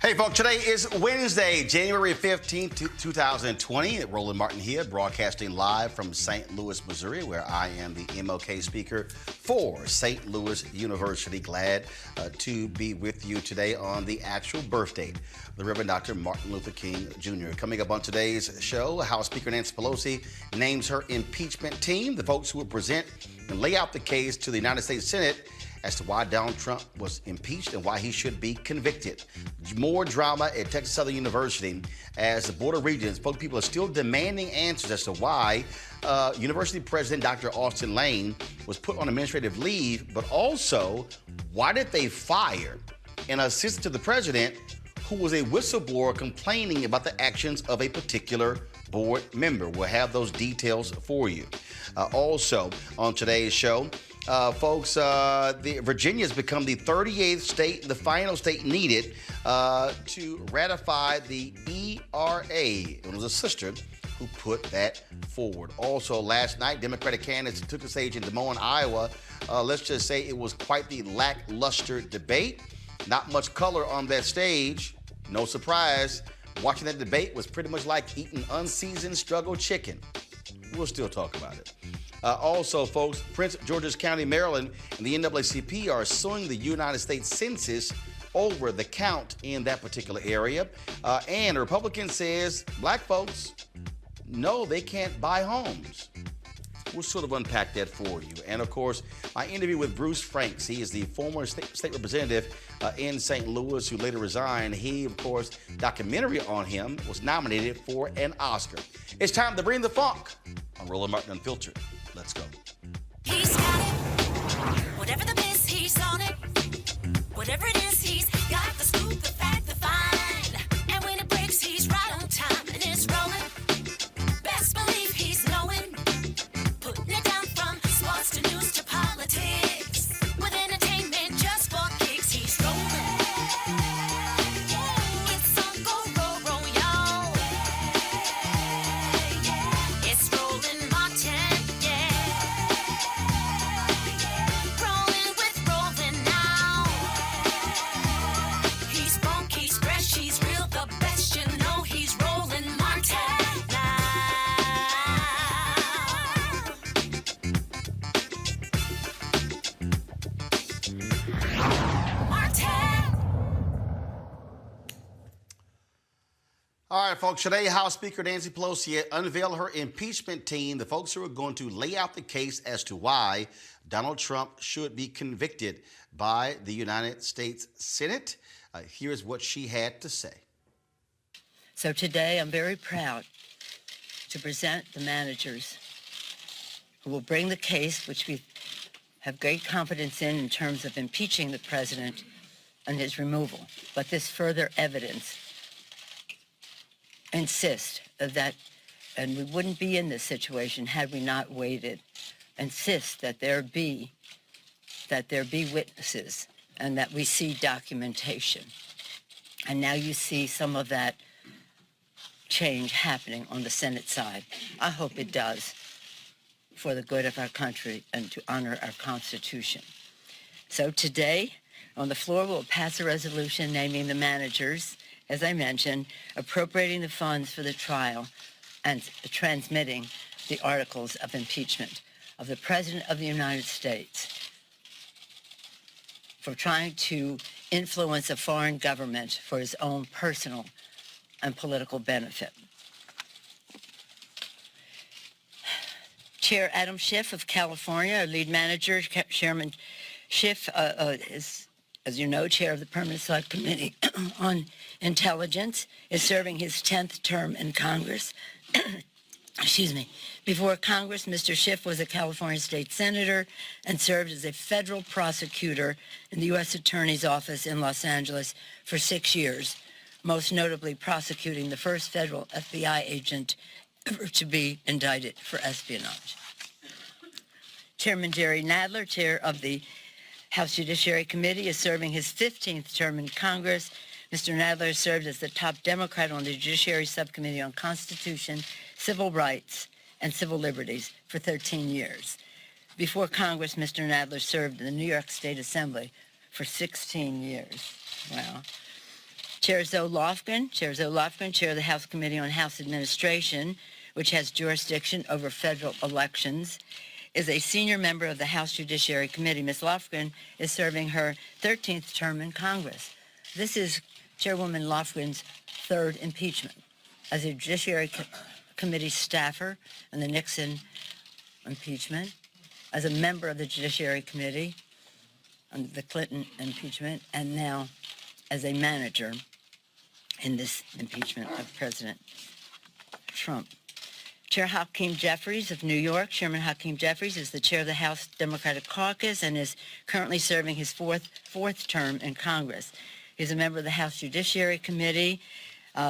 Hey, folks, today is Wednesday, January 15th, 2020. Roland Martin here, broadcasting live from St. Louis, Missouri, where I am the MLK speaker for St. Louis University. Glad to be with you today on the actual birth date of the Reverend Dr. Martin Luther King Jr. Coming up on today's show, House Speaker Nancy Pelosi names her impeachment team, the folks who will present and lay out the case to the United States Senate as to why Donald Trump was impeached and why he should be convicted. More drama at Texas Southern University as the Board of Regents, people are still demanding answers as to why University President Dr. Austin Lane was put on administrative leave, but also why did they fire an assistant to the president who was a whistleblower complaining about the actions of a particular board member. We'll have those details for you. Also on today's show, folks, Virginia has become the 38th state, the final state needed to ratify the ERA. It was a sister who put that forward. Also, last night, Democratic candidates took the stage in Des Moines, Iowa. Let's just say it was quite the lackluster debate. Not much color on that stage. No surprise. Watching that debate was pretty much like eating unseasoned struggle chicken. We'll still talk about it. Also, folks, Prince George's County, Maryland, and the NAACP are suing the United States Census over the count in that particular area. And a Republican says black folks, no, they can't buy homes. We'll sort of unpack that for you. And of course, my interview with Bruce Franks. He is the former state representative in St. Louis who later resigned. He, of course, documentary on him was nominated for an Oscar. It's time to bring the funk on Roland Martin Unfiltered. Let's go. He's got it. Whatever the biz, he's on it. Whatever it is, he's got the scoop, the fact, the find. And when it breaks, he's right on time and it's rolling. Best believe he's knowing. Putting it down from sports to news to politics. With entertainment just for kicks, he's rolling. It's on go, roll, y'all. It's Roland Martin, yeah. Rolling with Roland now. He's funk, he's fresh, he's real, the best, you know he's Roland Martin now. Martin. All right, folks. Today, House Speaker Nancy Pelosi unveiled her impeachment team, the folks who are going to lay out the case as to why Donald Trump should be convicted by the United States Senate. Here's what she had to say. So today, I'm very proud to present the managers who will bring the case, which we have great confidence in terms of impeaching the president and his removal. But this further evidence insists that, and we wouldn't be in this situation had we not waited, insist that there be witnesses and that we see documentation. And now you see some of that change happening on the Senate side. I hope it does for the good of our country and to honor our Constitution. So today, on the floor, we'll pass a resolution naming the managers, as I mentioned, appropriating the funds for the trial and transmitting the articles of impeachment of the President of the United States for trying to influence a foreign government for his own personal and political benefit. Chair Adam Schiff of California, our lead manager, Chairman Schiff is, as you know, chair of the Permanent Select Committee on Intelligence, is serving his 10th term in Congress. Excuse me. Before Congress, Mr. Schiff was a California state senator and served as a federal prosecutor in the U.S. Attorney's Office in Los Angeles for 6 years, most notably prosecuting the first federal FBI agent ever to be indicted for espionage. Chairman Jerry Nadler, chair of the House Judiciary Committee, is serving his 15th term in Congress. Mr. Nadler served as the top Democrat on the Judiciary Subcommittee on Constitution, Civil Rights, and Civil Liberties for 13 years. Before Congress, Mr. Nadler served in the New York State Assembly for 16 years. Wow. Chair Zoe Lofgren, chair of the House Committee on House Administration, which has jurisdiction over federal elections, is a senior member of the House Judiciary Committee. Ms. Lofgren is serving her 13th term in Congress. This is Chairwoman Lofgren's third impeachment as a Judiciary Committee staffer in the Nixon impeachment, as a member of the Judiciary Committee on the Clinton impeachment, and now as a manager in this impeachment of President Trump. Chair Hakeem Jeffries of New York. Chairman Hakeem Jeffries is the chair of the House Democratic Caucus and is currently serving his fourth term in Congress. He's a member of the House Judiciary Committee.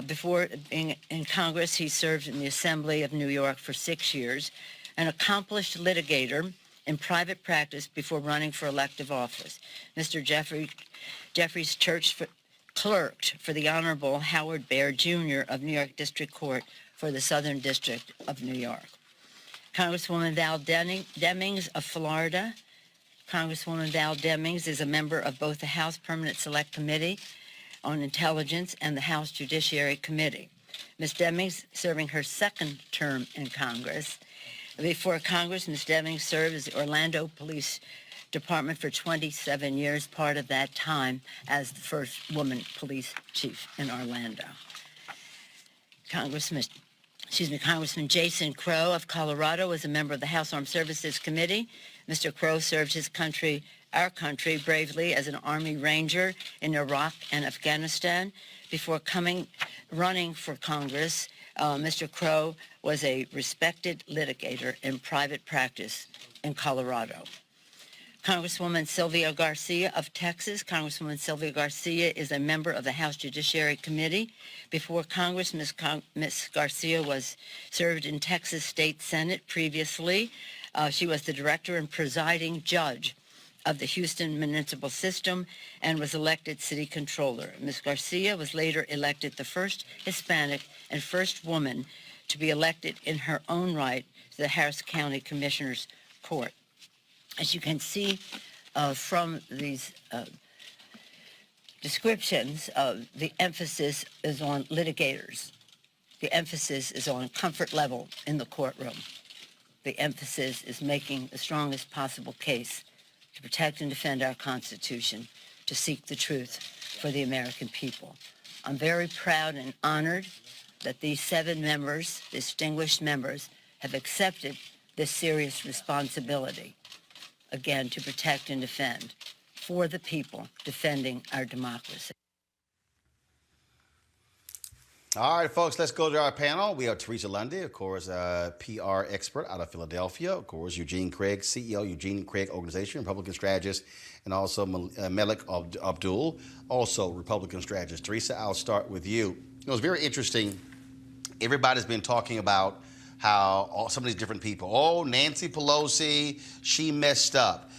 Before being in Congress, he served in the Assembly of New York for 6 years, an accomplished litigator in private practice before running for elective office. Mr. Jeffries clerked for the Honorable Howard Baer, Jr. of New York District Court for the Southern District of New York. Congresswoman Val Demings of Florida. Congresswoman Val Demings is a member of both the House Permanent Select Committee on Intelligence and the House Judiciary Committee. Ms. Demings serving her second term in Congress. Before Congress, Ms. Demings served as the Orlando Police department for 27 years, part of that time as the first woman police chief in Orlando. Congressman Jason Crow of Colorado was a member of the House Armed Services Committee. Mr. Crow served our country, bravely as an Army Ranger in Iraq and Afghanistan. Before running for Congress, Mr. Crow was a respected litigator in private practice in Colorado. Congresswoman Sylvia Garcia of Texas. Congresswoman Sylvia Garcia is a member of the House Judiciary Committee. Before Congress, Ms. Garcia served in Texas State Senate previously. She was the director and presiding judge of the Houston Municipal System and was elected city controller. Ms. Garcia was later elected the first Hispanic and first woman to be elected in her own right to the Harris County Commissioner's Court. As you can see from these descriptions, the emphasis is on litigators. The emphasis is on comfort level in the courtroom. The emphasis is making the strongest possible case to protect and defend our Constitution, to seek the truth for the American people. I'm very proud and honored that these 7 members, distinguished members, have accepted this serious responsibility, again, to protect and defend for the people, defending our democracy. All right, folks, let's go to our panel. We have Teresa Lundy, of course, PR expert out of Philadelphia. Of course, Eugene Craig, CEO, Eugene Craig Organization, Republican strategist, and also Malik Abdul, also Republican strategist. Teresa, I'll start with you. It was very interesting. Everybody's been talking about how some of these different people, Nancy Pelosi, she messed up.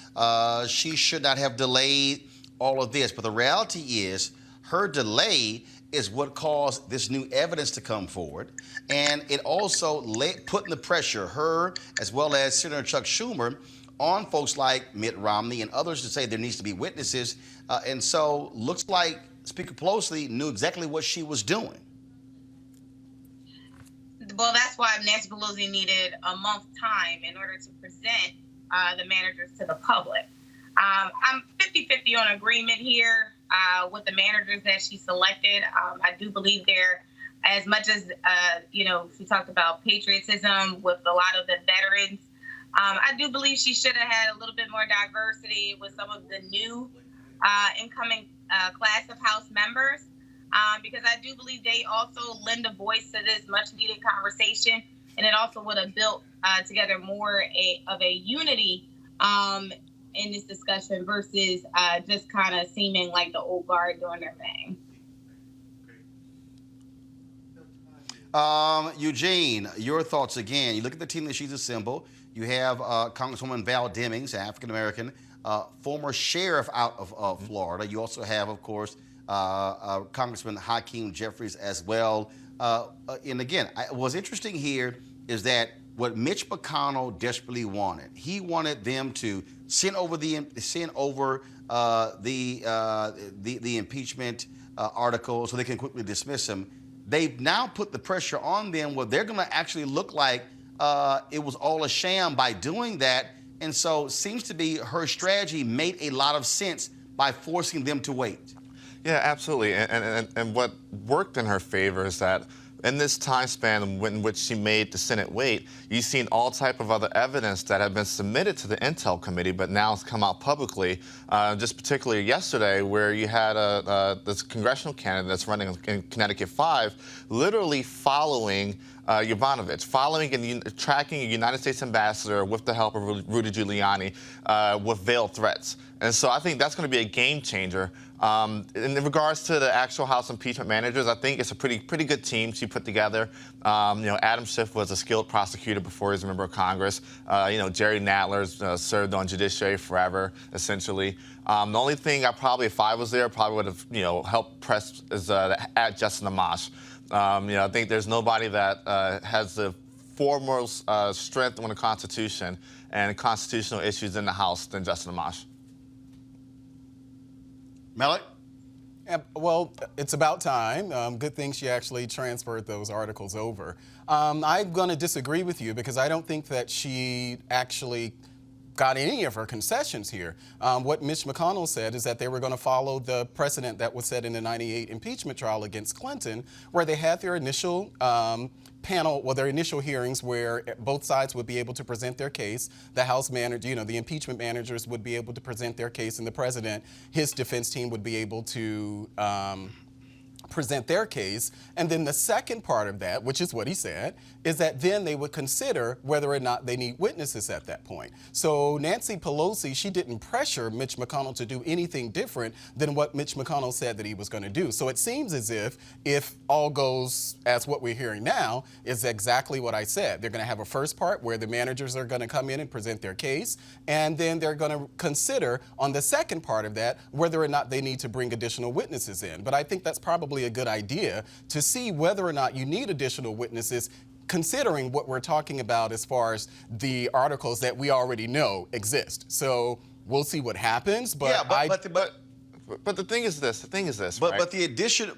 She should not have delayed all of this. But the reality is her delay is what caused this new evidence to come forward. And it also putting the pressure, her as well as Senator Chuck Schumer, on folks like Mitt Romney and others to say there needs to be witnesses. And so looks like Speaker Pelosi knew exactly what she was doing. Well, that's why Nancy Pelosi needed a month's time in order to present the managers to the public. I'm 50-50 on agreement here with the managers that she selected. I do believe they're, as much as, she talked about patriotism with a lot of the veterans, I do believe she should have had a little bit more diversity with some of the new incoming class of House members. Because I do believe they also lend a voice to this much-needed conversation, and it also would have built together more of a unity in this discussion versus just kind of seeming like the old guard doing their thing. Eugene, your thoughts again. You look at the team that she's assembled. You have Congresswoman Val Demings, African-American, former sheriff out of Florida. You also have, of course, Congressman Hakeem Jeffries as well. And again, what's interesting here is that what Mitch McConnell desperately wanted, he wanted them to send over the impeachment article so they can quickly dismiss him. They've now put the pressure on them where they're going to actually look like it was all a sham by doing that. And so it seems to be her strategy made a lot of sense by forcing them to wait. Yeah, absolutely. And what worked in her favor is that in this time span in which she made the Senate wait, you've seen all type of other evidence that had been submitted to the Intel Committee, but now it's come out publicly, just particularly yesterday, where you had this congressional candidate that's running in Connecticut 5, literally following Yovanovitch, following and tracking a United States ambassador with the help of Rudy Giuliani with veiled threats. And so I think that's going to be a game changer. In regards to the actual House impeachment managers, I think it's a pretty good team she put together. Adam Schiff was a skilled prosecutor before he was a member of Congress. Jerry Nadler served on judiciary forever, essentially. The only thing if I was there, probably would have helped press is add Justin Amash. I think there's nobody that has the foremost strength on the Constitution and constitutional issues in the House than Justin Amash. Malik? Well, it's about time. Good thing she actually transferred those articles over. I'm going to disagree with you because I don't think that she actually got any of her concessions here. What Mitch McConnell said is that they were going to follow the precedent that was set in the '98 impeachment trial against Clinton, where they had their initial their initial hearings where both sides would be able to present their case. The House manager, the impeachment managers would be able to present their case, and the president, his defense team would be able to present their case. And then the second part of that, which is what he said, is that then they would consider whether or not they need witnesses at that point. So Nancy Pelosi, she didn't pressure Mitch McConnell to do anything different than what Mitch McConnell said that he was going to do. So it seems as if all goes as what we're hearing now is exactly what I said. They're going to have a first part where the managers are going to come in and present their case, and then they're going to consider on the second part of that whether or not they need to bring additional witnesses in. But I think that's probably a good idea to see whether or not you need additional witnesses, considering what we're talking about as far as the articles that we already know exist. So we'll see what happens. But yeah, but the thing is this. But right? the additional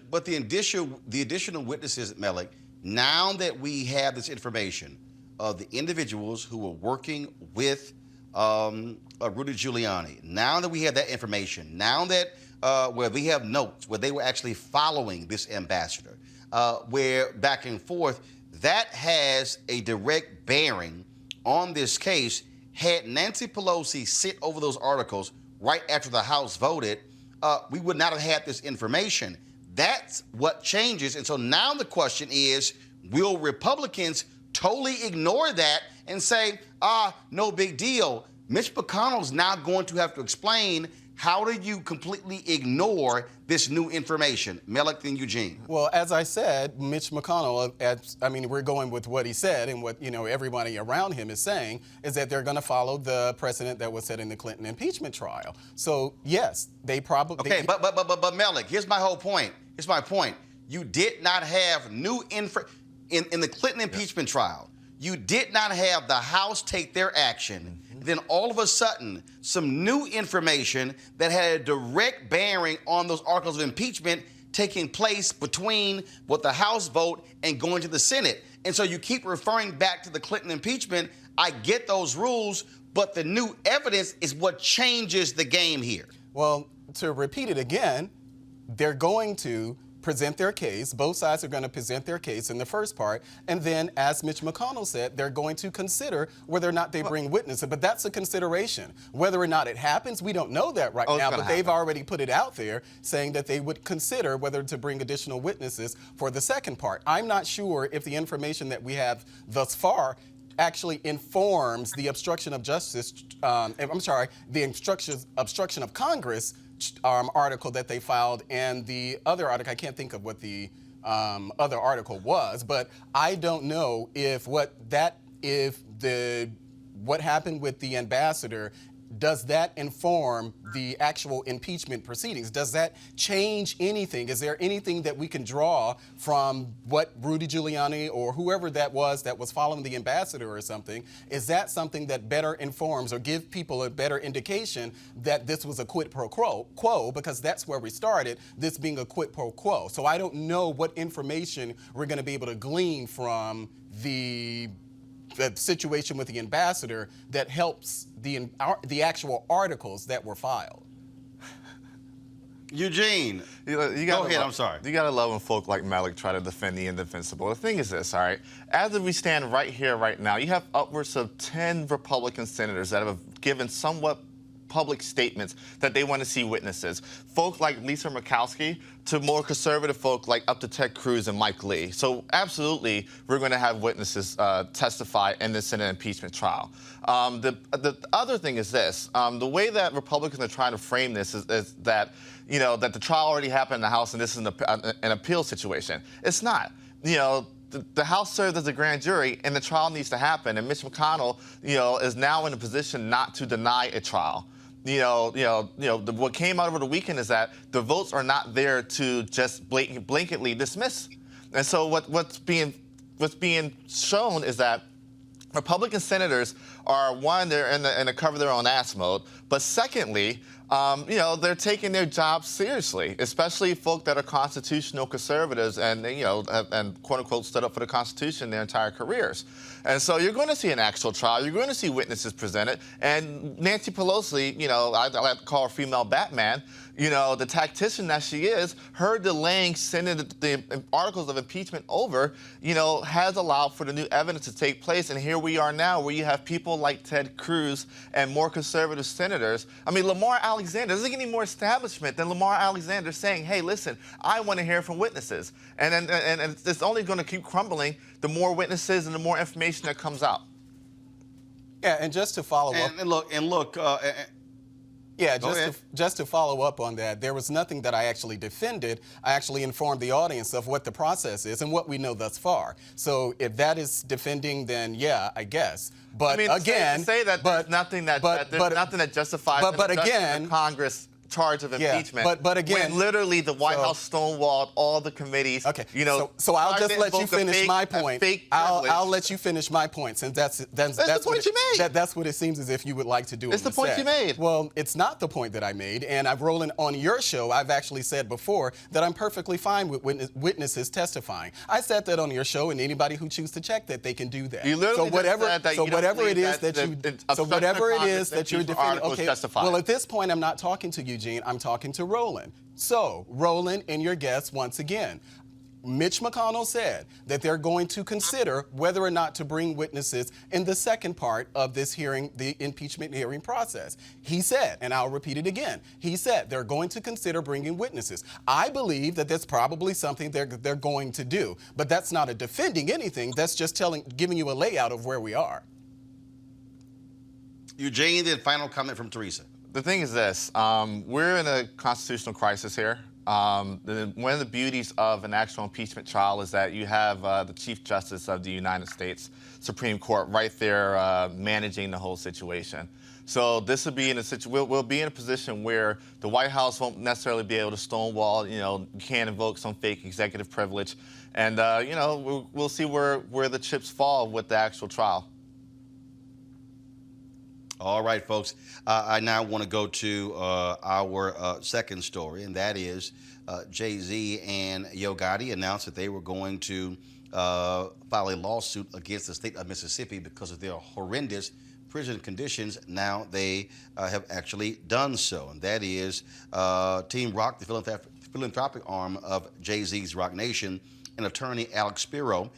witnesses, Melik. Now that we have this information of the individuals who were working with Rudy Giuliani, now that we have that information, now that where we have notes where they were actually following this ambassador, where back and forth, that has a direct bearing on this case. Had Nancy Pelosi sit over those articles right after the House voted, we would not have had this information. That's what changes. And so now the question is, will Republicans totally ignore that and say, no big deal? Mitch McConnell's now going to have to explain, how do you completely ignore this new information? Melik and Eugene. Well, as I said, Mitch McConnell, we're going with what he said, and what everybody around him is saying is that they're going to follow the precedent that was set in the Clinton impeachment trial. So yes, they probably. Okay, but Melik, here's my whole point. Here's my point. You did not have new info in the Clinton impeachment trial. You did not have the House take their action. Then all of a sudden, some new information that had a direct bearing on those articles of impeachment taking place between what the House vote and going to the Senate. And so you keep referring back to the Clinton impeachment. I get those rules, but the new evidence is what changes the game here. Well, to repeat it again, they're going to present their case. Both sides are going to present their case in the first part. And then, as Mitch McConnell said, they're going to consider whether or not they bring witnesses. But that's a consideration. Whether or not it happens, we don't know that right now. But they've already put it out there saying that they would consider whether to bring additional witnesses for the second part. I'm not sure if the information that we have thus far actually informs the obstruction of justice, the obstruction of Congress article that they filed, and the other article, I can't think of what the other article was, but I don't know if what happened with the ambassador, does that inform the actual impeachment proceedings? Does that change anything? Is there anything that we can draw from what Rudy Giuliani or whoever that was following the ambassador or something? Is that something that better informs or give people a better indication that this was a quid pro quo? Because that's where we started, this being a quid pro quo. So I don't know what information we're going to be able to glean from the situation with the ambassador that helps the actual articles that were filed. Eugene, go ahead. I'm sorry. You gotta love when folk like Melik try to defend the indefensible. The thing is this, all right? As we stand right here, right now, you have upwards of 10 Republican senators that have given somewhat public statements that they want to see witnesses. Folk like Lisa Murkowski to more conservative folk like up to Ted Cruz and Mike Lee. So absolutely, we're going to have witnesses testify in the Senate impeachment trial. The other thing is this: the way that Republicans are trying to frame this is that that the trial already happened in the House and this is an appeal situation. It's not. The House served as a grand jury, and the trial needs to happen. And Mitch McConnell, is now in a position not to deny a trial. What came out over the weekend is that the votes are not there to just blanketly dismiss. And so what's being shown is that Republican senators are, one, they're in the cover their own ass mode, but secondly, they're taking their jobs seriously, especially folk that are constitutional conservatives and, and quote unquote stood up for the Constitution their entire careers. And so you're going to see an actual trial. You're going to see witnesses presented. And Nancy Pelosi, I like to call her female Batman, the tactician that she is, her delaying sending the articles of impeachment over, has allowed for the new evidence to take place. And here we are now where you have people like Ted Cruz and more conservative senators. I mean, Lamar Alexander, doesn't get any more establishment than Lamar Alexander saying, hey, listen, I want to hear from witnesses. And it's only going to keep crumbling the more witnesses and the more information that comes out. Yeah, and just to follow up. Yeah, just to follow up on that, there was nothing that I actually defended. I actually informed the audience of what the process is and what we know thus far. So if that is defending, then yeah, I guess. But again, say that there's nothing that justifies the Congress charge of impeachment. But again, when literally the White House stonewalled all the committees. Okay. So I'll just let you finish my point. I'll let you finish my point, since that's the point you made. That's what it seems as if you would like to do. It's the point you made. Well, it's not the point that I made, and Roland, on your show, I've actually said before that I'm perfectly fine with witnesses testifying. I said that on your show, and anybody who chooses to check that, they can do that. You literally whatever it is that you're defending. Okay. Well, at this point, I'm not talking to you, I'm talking to Roland. So, Roland and your guests, once again, Mitch McConnell said that they're going to consider whether or not to bring witnesses in the second part of this hearing, the impeachment hearing process. He said, and I'll repeat it again, he said they're going to consider bringing witnesses. I believe that that's probably something they're going to do, but that's not a defending anything. That's just giving you a layout of where we are. Eugene, then final comment from Teresa. The thing is this, we're in a constitutional crisis here. One of the beauties of an actual impeachment trial is that you have the Chief Justice of the United States Supreme Court right there managing the whole situation. So this will be in we'll be in a position where the White House won't necessarily be able to stonewall, you can't invoke some fake executive privilege. And, we'll see where the chips fall with the actual trial. All right, folks. I now want to go to our second story, and that is Jay-Z and Yo Gotti announced that they were going to file a lawsuit against the state of Mississippi because of their horrendous prison conditions. Now they have actually done so, and that is Team Rock, the philanthropic arm of Jay-Z's Rock Nation, and attorney Alex Spiro.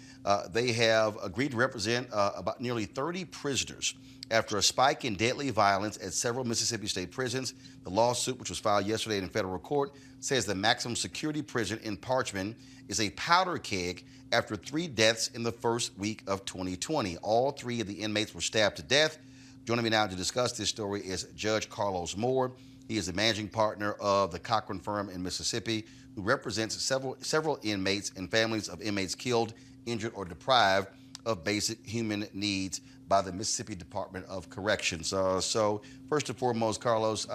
They have agreed to represent about nearly 30 prisoners after a spike in deadly violence at several Mississippi state prisons. The lawsuit, which was filed yesterday in federal court, says the maximum security prison in Parchman is a powder keg after 3 deaths in the first week of 2020. All 3 of the inmates were stabbed to death. Joining me now to discuss this story is Judge Carlos Moore. He is the managing partner of the Cochran firm in Mississippi, who represents several inmates and families of inmates killed, injured, or deprived of basic human needs by the Mississippi Department of Corrections. So first and foremost, Carlos,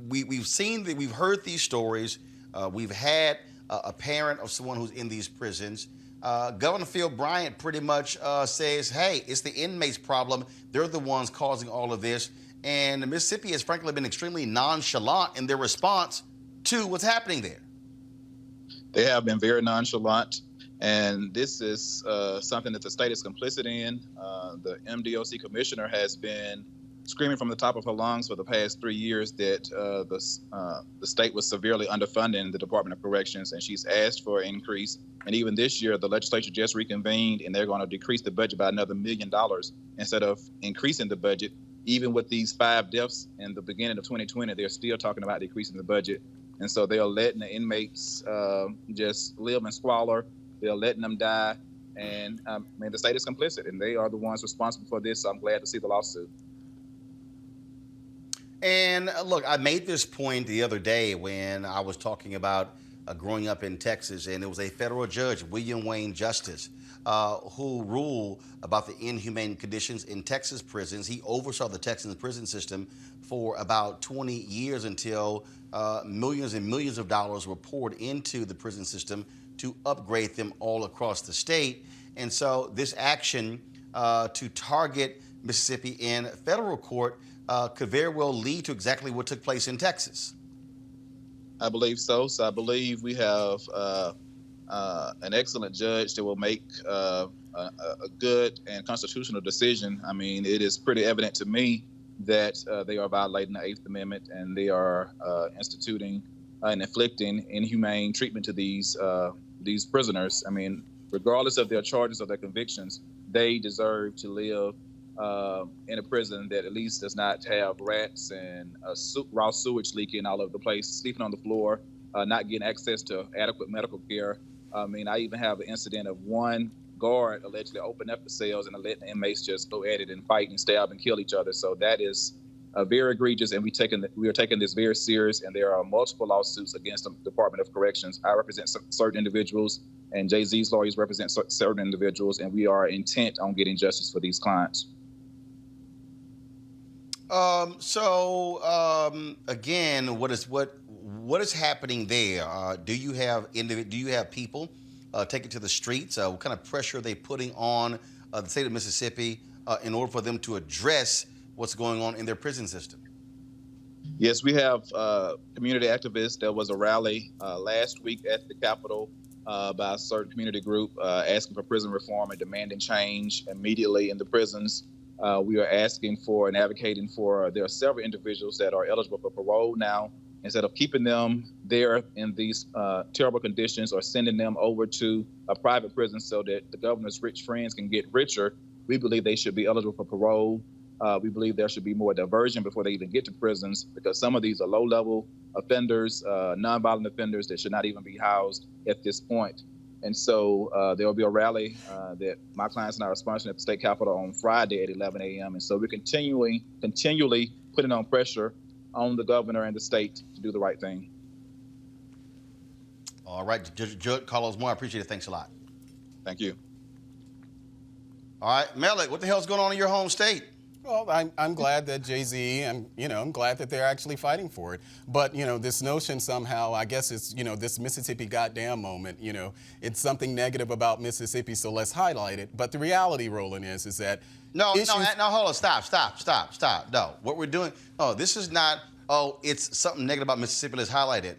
we've heard these stories. We've had a parent of someone who's in these prisons. Governor Phil Bryant pretty much says, hey, it's the inmates' problem. They're the ones causing all of this. And Mississippi has frankly been extremely nonchalant in their response to what's happening there. They have been very nonchalant. And this is something that the state is complicit in. The MDOC commissioner has been screaming from the top of her lungs for the past 3 years that the state was severely underfunding the Department of Corrections, and she's asked for an increase. And even this year, the legislature just reconvened, and they're going to decrease the budget by another $1 million instead of increasing the budget. Even with these 5 deaths in the beginning of 2020, they're still talking about decreasing the budget. And so they are letting the inmates just live in squalor. They're letting them die, and the state is complicit, and they are the ones responsible for this, so I'm glad to see the lawsuit. And look, I made this point the other day when I was talking about growing up in Texas, and it was a federal judge, William Wayne Justice, who ruled about the inhumane conditions in Texas prisons. He oversaw the Texas prison system for about 20 years until millions and millions of dollars were poured into the prison system to upgrade them all across the state. And so this action to target Mississippi in federal court could very well lead to exactly what took place in Texas. I believe so. So I believe we have an excellent judge that will make a good and constitutional decision. I mean, it is pretty evident to me that they are violating the Eighth Amendment, and they are instituting and inflicting inhumane treatment to these prisoners. I mean, regardless of their charges or their convictions, they deserve to live in a prison that at least does not have rats and raw sewage leaking all over the place, sleeping on the floor, not getting access to adequate medical care. I mean, I even have an incident of one guard allegedly opened up the cells and letting the inmates just go at it and fight and stab and kill each other. So that is very egregious, and we are taking this very serious, and there are multiple lawsuits against the Department of Corrections. I represent certain individuals, and Jay-Z's lawyers represent certain individuals, and we are intent on getting justice for these clients. Again, what is happening there? Do you have people take it to the streets? What kind of pressure are they putting on the state of Mississippi in order for them to address what's going on in their prison system? Yes, we have community activists. There was a rally last week at the Capitol by a certain community group asking for prison reform and demanding change immediately in the prisons. We are asking for and advocating for, there are several individuals that are eligible for parole now. Instead of keeping them there in these terrible conditions or sending them over to a private prison so that the governor's rich friends can get richer, we believe they should be eligible for parole. We believe there should be more diversion before they even get to prisons, because some of these are low-level offenders, nonviolent offenders that should not even be housed at this point. And so there will be a rally that my clients and I are sponsoring at the state capitol on Friday at 11 a.m. And so we're continually putting on pressure on the governor and the state to do the right thing. All right, Judge Carlos Moore, I appreciate it. Thanks a lot. Thank you. All right, Melik, what the hell's going on in your home state? Well, I'm glad that Jay-Z and, I'm glad that they're actually fighting for it. But, this notion somehow, I guess it's, this Mississippi goddamn moment, it's something negative about Mississippi, so let's highlight it. But the reality, Roland, is that No, hold on, stop. No, what we're doing, this is not, it's something negative about Mississippi, let's highlight it.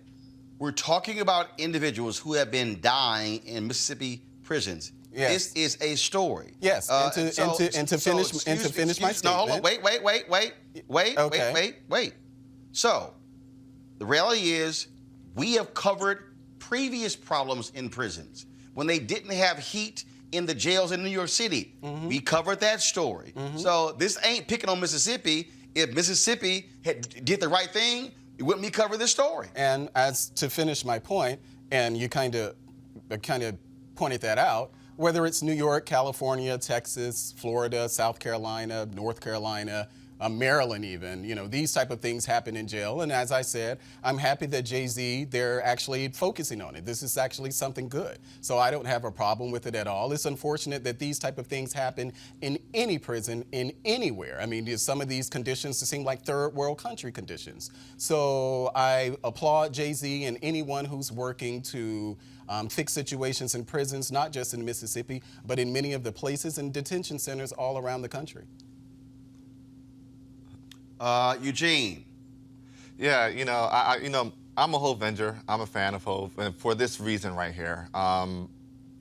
We're talking about individuals who have been dying in Mississippi prisons. Yes. This is a story. Yes, and to finish my statement. No, hold on, wait. So, the reality is, we have covered previous problems in prisons. When they didn't have heat in the jails in New York City, we covered that story. So, this ain't picking on Mississippi. If Mississippi did the right thing, it wouldn't be covering this story. And as to finish my point, and you kind of pointed that out, whether it's New York, California, Texas, Florida, South Carolina, North Carolina, Maryland even, these type of things happen in jail. And as I said, I'm happy that Jay-Z, they're actually focusing on it. This is actually something good. So I don't have a problem with it at all. It's unfortunate that these type of things happen in any prison, in anywhere. I mean, some of these conditions seem like third world country conditions. So I applaud Jay-Z and anyone who's working to fix situations in prisons, not just in Mississippi, but in many of the places and detention centers all around the country. Eugene. Yeah, I'm a Hov Venger. I'm a fan of Hov, and for this reason right here.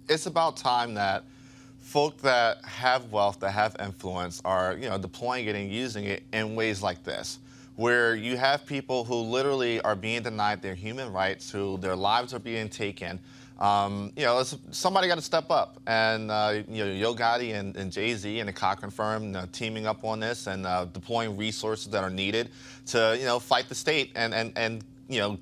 It's about time that folk that have wealth, that have influence, are deploying it and using it in ways like this, where you have people who literally are being denied their human rights, who their lives are being taken. Somebody got to step up, and Yo Gotti and Jay-Z and the Cochran firm teaming up on this and deploying resources that are needed to fight the state and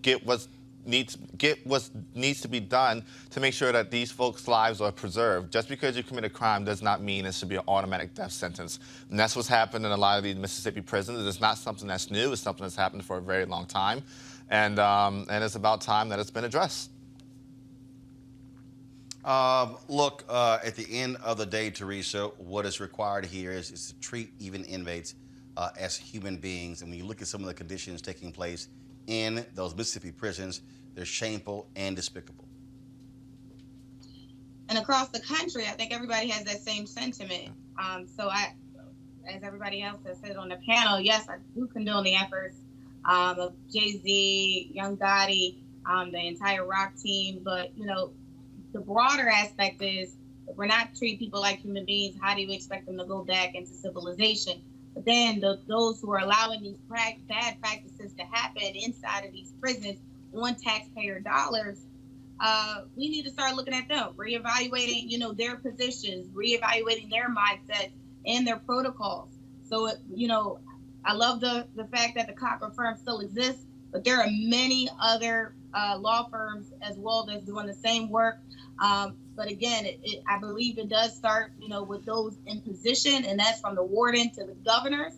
get what needs to be done to make sure that these folks' lives are preserved. Just because you commit a crime does not mean it should be an automatic death sentence, and that's what's happened in a lot of these Mississippi prisons. It's not something that's new. It's something that's happened for a very long time, and it's about time that it's been addressed. Look, at the end of the day, Teresa, what is required here is to treat even inmates as human beings. And when you look at some of the conditions taking place in those Mississippi prisons, they're shameful and despicable. And across the country, I think everybody has that same sentiment. So as everybody else has said on the panel, yes, I do condone the efforts of Jay-Z, Young Gotti, the entire rock team. But, the broader aspect is if we're not treating people like human beings, how do you expect them to go back into civilization? But then those who are allowing these bad practices to happen inside of these prisons on taxpayer dollars, we need to start looking at them, reevaluating, their positions, reevaluating their mindsets and their protocols. So, I love the fact that the Cochrane firm still exists, but there are many other law firms as well that's doing the same work. But again, I believe it does start, with those in position, and that's from the warden to the governors,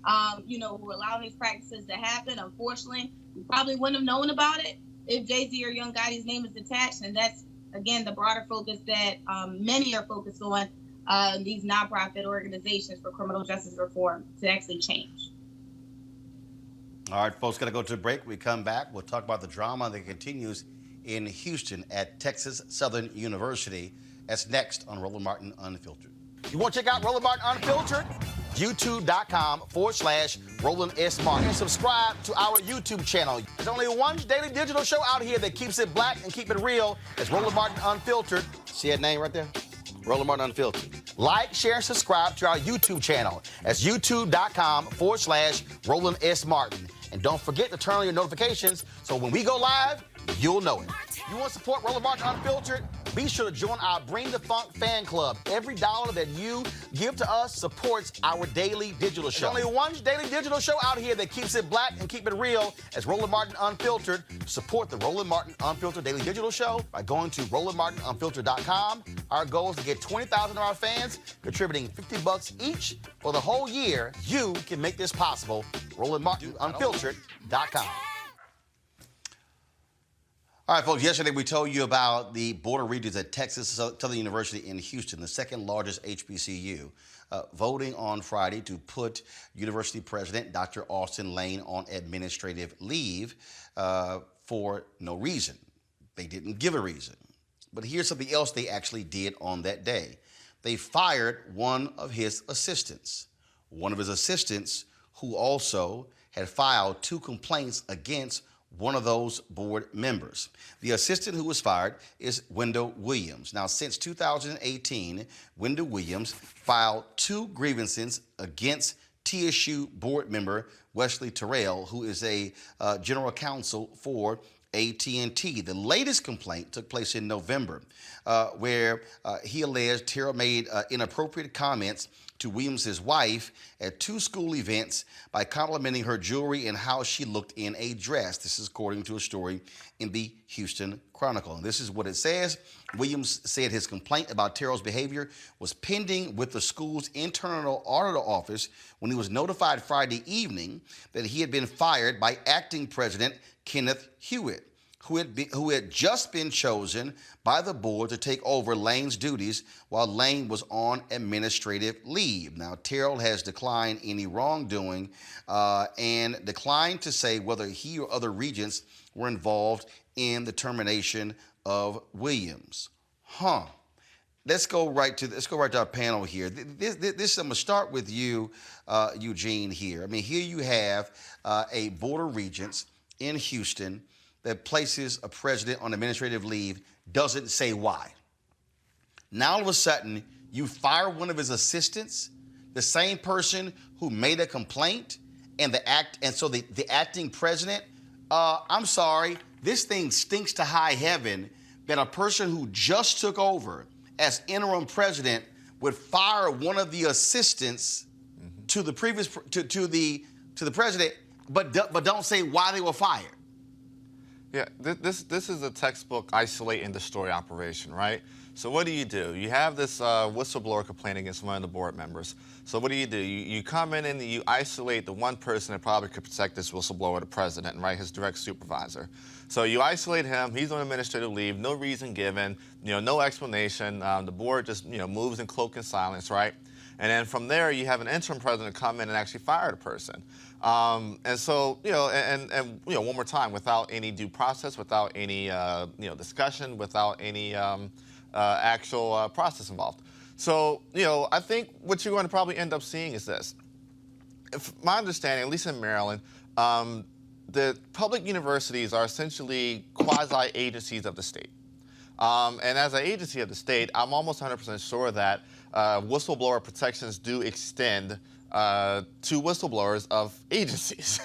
who allow these practices to happen. Unfortunately, we probably wouldn't have known about it if Jay-Z or Young Gotti's name is attached. And that's, again, the broader focus that many are focused on, these nonprofit organizations for criminal justice reform to actually change. All right, folks, got to go to a break. We come back. We'll talk about the drama that continues in Houston at Texas Southern University. That's next on Roland Martin Unfiltered. You want to check out Roland Martin Unfiltered? YouTube.com/Roland S. Martin. And subscribe to our YouTube channel. There's only one daily digital show out here that keeps it black and keep it real. It's Roland Martin Unfiltered. See that name right there? Roland Martin Unfiltered. Like, share, and subscribe to our YouTube channel. That's youtube.com/Roland S. Martin. And don't forget to turn on your notifications so when we go live, you'll know it. You want to support Roland Martin Unfiltered? Be sure to join our Bring the Funk fan club. Every dollar that you give to us supports our daily digital show. There's only one daily digital show out here that keeps it black and keep it real. As Roland Martin Unfiltered. Support the Roland Martin Unfiltered daily digital show by going to RolandMartinUnfiltered.com. Our goal is to get 20,000 of our fans contributing $50 each for the whole year. You can make this possible. RolandMartinUnfiltered.com. All right, folks, yesterday we told you about the border regions at Texas Southern University in Houston, the second largest HBCU, voting on Friday to put University President Dr. Austin Lane on administrative leave for no reason. They didn't give a reason. But here's something else they actually did on that day. They fired one of his assistants. One of his assistants who also had filed 2 complaints against one of those board members. The assistant who was fired is Wendell Williams. Now, since 2018, Wendell Williams filed 2 grievances against TSU board member Wesley Terrell, who is a general counsel for AT&T. The latest complaint took place in November, where he alleged Terrell made inappropriate comments to Williams' wife at 2 school events by complimenting her jewelry and how she looked in a dress. This is according to a story in the Houston Chronicle. And this is what it says. Williams said his complaint about Terrell's behavior was pending with the school's internal auditor office when he was notified Friday evening that he had been fired by acting president Kenneth Hewitt, who had just been chosen by the board to take over Lane's duties while Lane was on administrative leave. Now, Terrell has declined any wrongdoing and declined to say whether he or other regents were involved in the termination of Williams. Let's go right to our panel here. This I'm gonna start with you, Eugene. Here, I mean, here you have a board of regents in Houston that places a president on administrative leave, doesn't say why. Now all of a sudden, you fire one of his assistants, the same person who made a complaint, and so the acting president. I'm sorry, this thing stinks to high heaven that a person who just took over as interim president would fire one of the assistants to the previous to the president, but don't say why they were fired. Yeah, this is a textbook isolate and destroy operation, right? So what do? You have this whistleblower complaint against one of the board members. So what do? You come in and you isolate the one person that probably could protect this whistleblower, the president, right? His direct supervisor. So you isolate him. He's on administrative leave. No reason given. No explanation. The board just moves in cloak and silence, right? And then from there, you have an interim president come in and actually fire the person. And so, one more time, without any due process, without any, discussion, without any actual process involved. So, I think what you're going to probably end up seeing is this. My understanding, at least in Maryland, the public universities are essentially quasi-agencies of the state. And as an agency of the state, I'm almost 100% sure that whistleblower protections do extend to whistleblowers of agencies.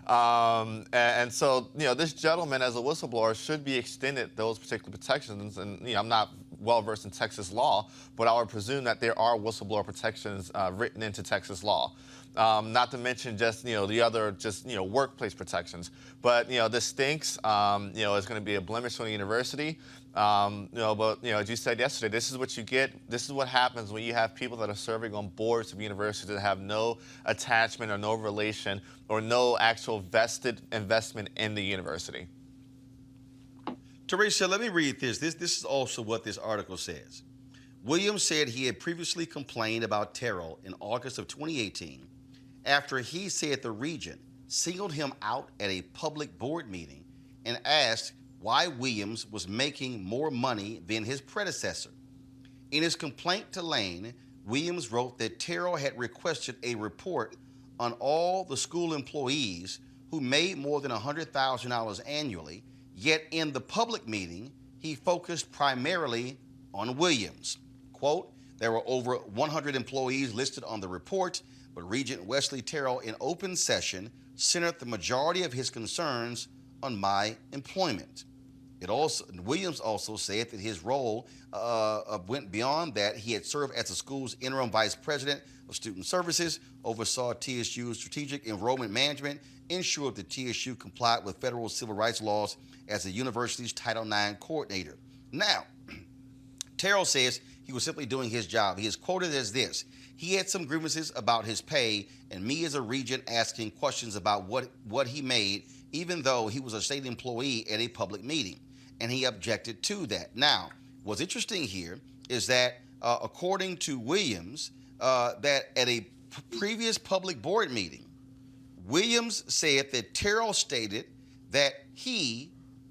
And so, this gentleman as a whistleblower should be extended those particular protections. And, I'm not well-versed in Texas law, but I would presume that there are whistleblower protections written into Texas law. Not to mention just, the other workplace protections. But, this stinks. It's going to be a blemish on the university. But, as you said yesterday, this is what you get. This is what happens when you have people that are serving on boards of universities that have no attachment or no relation or no actual vested investment in the university. Teresa, let me read this. This is also what this article says. Williams said he had previously complained about Terrell in August of 2018 after he said the regent singled him out at a public board meeting and asked why Williams was making more money than his predecessor. In his complaint to Lane, Williams wrote that Terrell had requested a report on all the school employees who made more than $100,000 annually, yet in the public meeting, he focused primarily on Williams. Quote, there were over 100 employees listed on the report, but Regent Wesley Terrell in open session centered the majority of his concerns on my employment. Williams also said that his role went beyond that. He had served as the school's interim vice president of student services, oversaw TSU's strategic enrollment management, ensured that TSU complied with federal civil rights laws as the university's Title IX coordinator. Now, Terrell says he was simply doing his job. He is quoted as this: he had some grievances about his pay and me as a regent asking questions about what he made, even though he was a state employee at a public meeting. And he objected to that. Now, what's interesting here is that according to Williams, that at a previous public board meeting, Williams said that Terrell stated that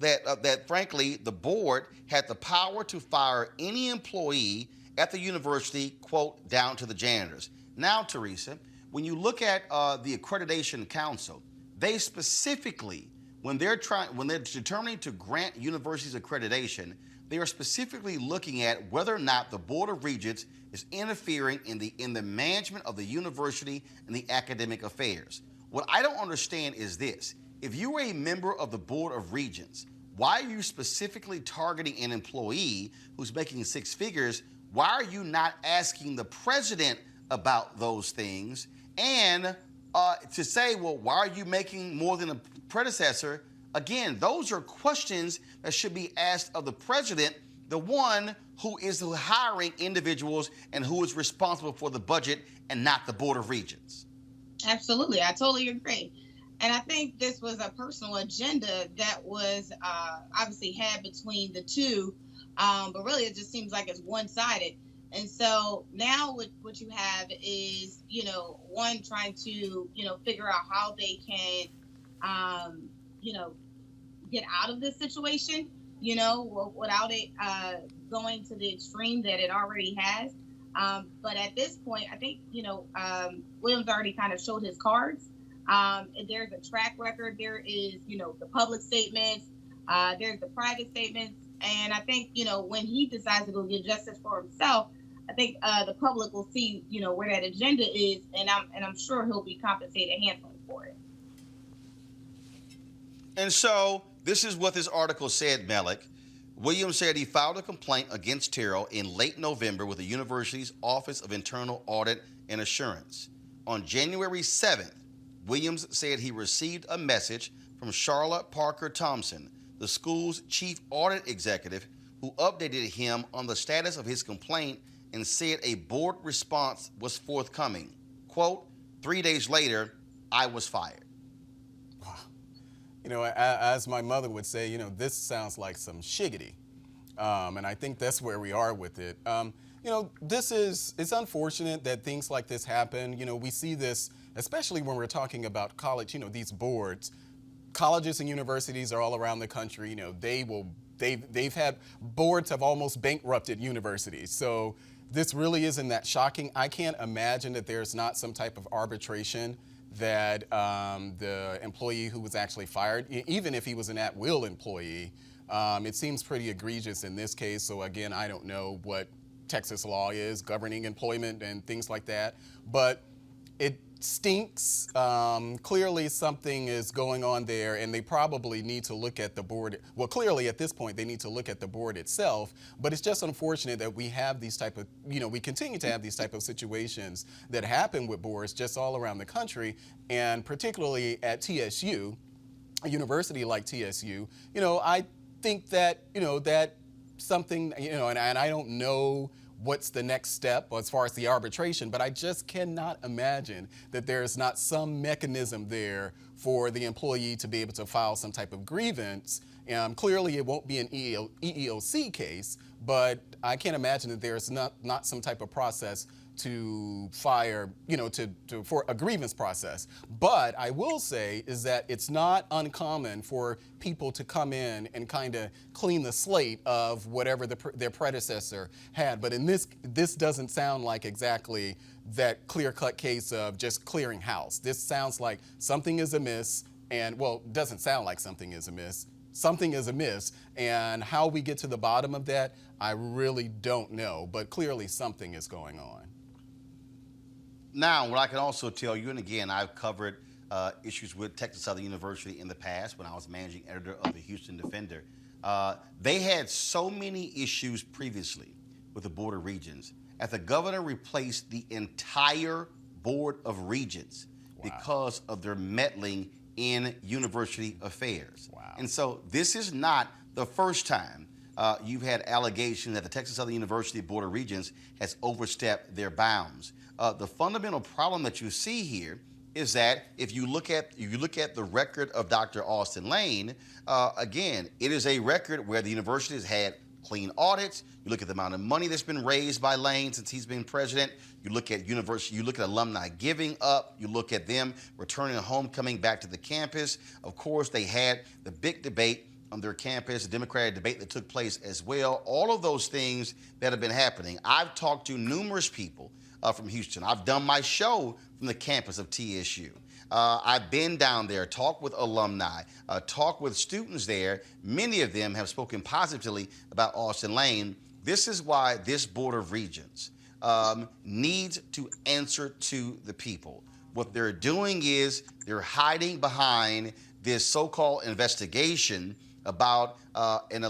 that frankly the board had the power to fire any employee at the university, quote, down to the janitors. Now, Teresa, when you look at the Accreditation Council, they specifically, when they're determining to grant universities accreditation, they are specifically looking at whether or not the Board of Regents is interfering in the management of the university and the academic affairs. What I don't understand is this: if you were a member of the Board of Regents, why are you specifically targeting an employee who's making six figures? Why are you not asking the president about those things? And to say, well, why are you making more than a predecessor? Again, those are questions that should be asked of the president, the one who is hiring individuals and who is responsible for the budget, and not the Board of Regents. Absolutely. I totally agree. And I think this was a personal agenda that was obviously had between the two, but really it just seems like it's one-sided. And so now what you have is, one trying to, figure out how they can, get out of this situation, without it going to the extreme that it already has. But at this point, I think, Williams already kind of showed his cards. There's a track record. There is, the public statements. There's the private statements. And I think, when he decides to go get justice for himself, I think the public will see, where that agenda is, and I'm sure he'll be compensated handsomely for it. And so this is what this article said, Malik. Williams said he filed a complaint against Terrell in late November with the university's Office of Internal Audit and Assurance. On January 7th, Williams said he received a message from Charlotte Parker Thompson, the school's chief audit executive, who updated him on the status of his complaint and said a board response was forthcoming. Quote, 3 days later, I was fired. As my mother would say, this sounds like some shiggity. And I think that's where we are with it. It's unfortunate that things like this happen. We see this, especially when we're talking about college, these boards. Colleges and universities are all around the country. They've had boards have almost bankrupted universities. So this really isn't that shocking. I can't imagine that there's not some type of arbitration that the employee who was actually fired, even if he was an at-will employee, it seems pretty egregious in this case. So again, I don't know what Texas law is governing employment and things like that, but it stinks. Clearly something is going on there, and they probably need to look at the board. Well, clearly at this point they need to look at the board itself, but it's just unfortunate that we have these type of, we continue to have these type of situations that happen with boards just all around the country, and particularly at TSU, a university like TSU. I think that, that something, and I don't know what's the next step as far as the arbitration, but I just cannot imagine that there's not some mechanism there for the employee to be able to file some type of grievance. Clearly it won't be an EEOC case, but I can't imagine that there's not some type of process to fire, for a grievance process. But I will say is that it's not uncommon for people to come in and kind of clean the slate of whatever their predecessor had. But in this doesn't sound like exactly that clear-cut case of just clearing house. This sounds like something is amiss, and well, it doesn't sound like something is amiss. Something is amiss, and how we get to the bottom of that, I really don't know. But clearly something is going on. Now, what I can also tell you, and again, I've covered issues with Texas Southern University in the past when I was managing editor of the Houston Defender. They had so many issues previously with the Board of Regents, that the governor replaced the entire Board of Regents because of their meddling in university affairs. Wow. And so this is not the first time you've had allegations that the Texas Southern University Board of Regents has overstepped their bounds. The fundamental problem that you see here is that if you look at the record of Dr. Austin Lane, again, it is a record where the university has had clean audits. You look at the amount of money that's been raised by Lane since he's been president. You look at alumni giving up. You look at them returning home, coming back to the campus. Of course, they had the big debate on their campus, the Democratic debate that took place as well. All of those things that have been happening. I've talked to numerous people from Houston. I've done my show from the campus of TSU. I've been down there, talked with alumni, talked with students there. Many of them have spoken positively about Austin Lane. This is why this Board of Regents needs to answer to the people. What they're doing is they're hiding behind this so-called investigation about an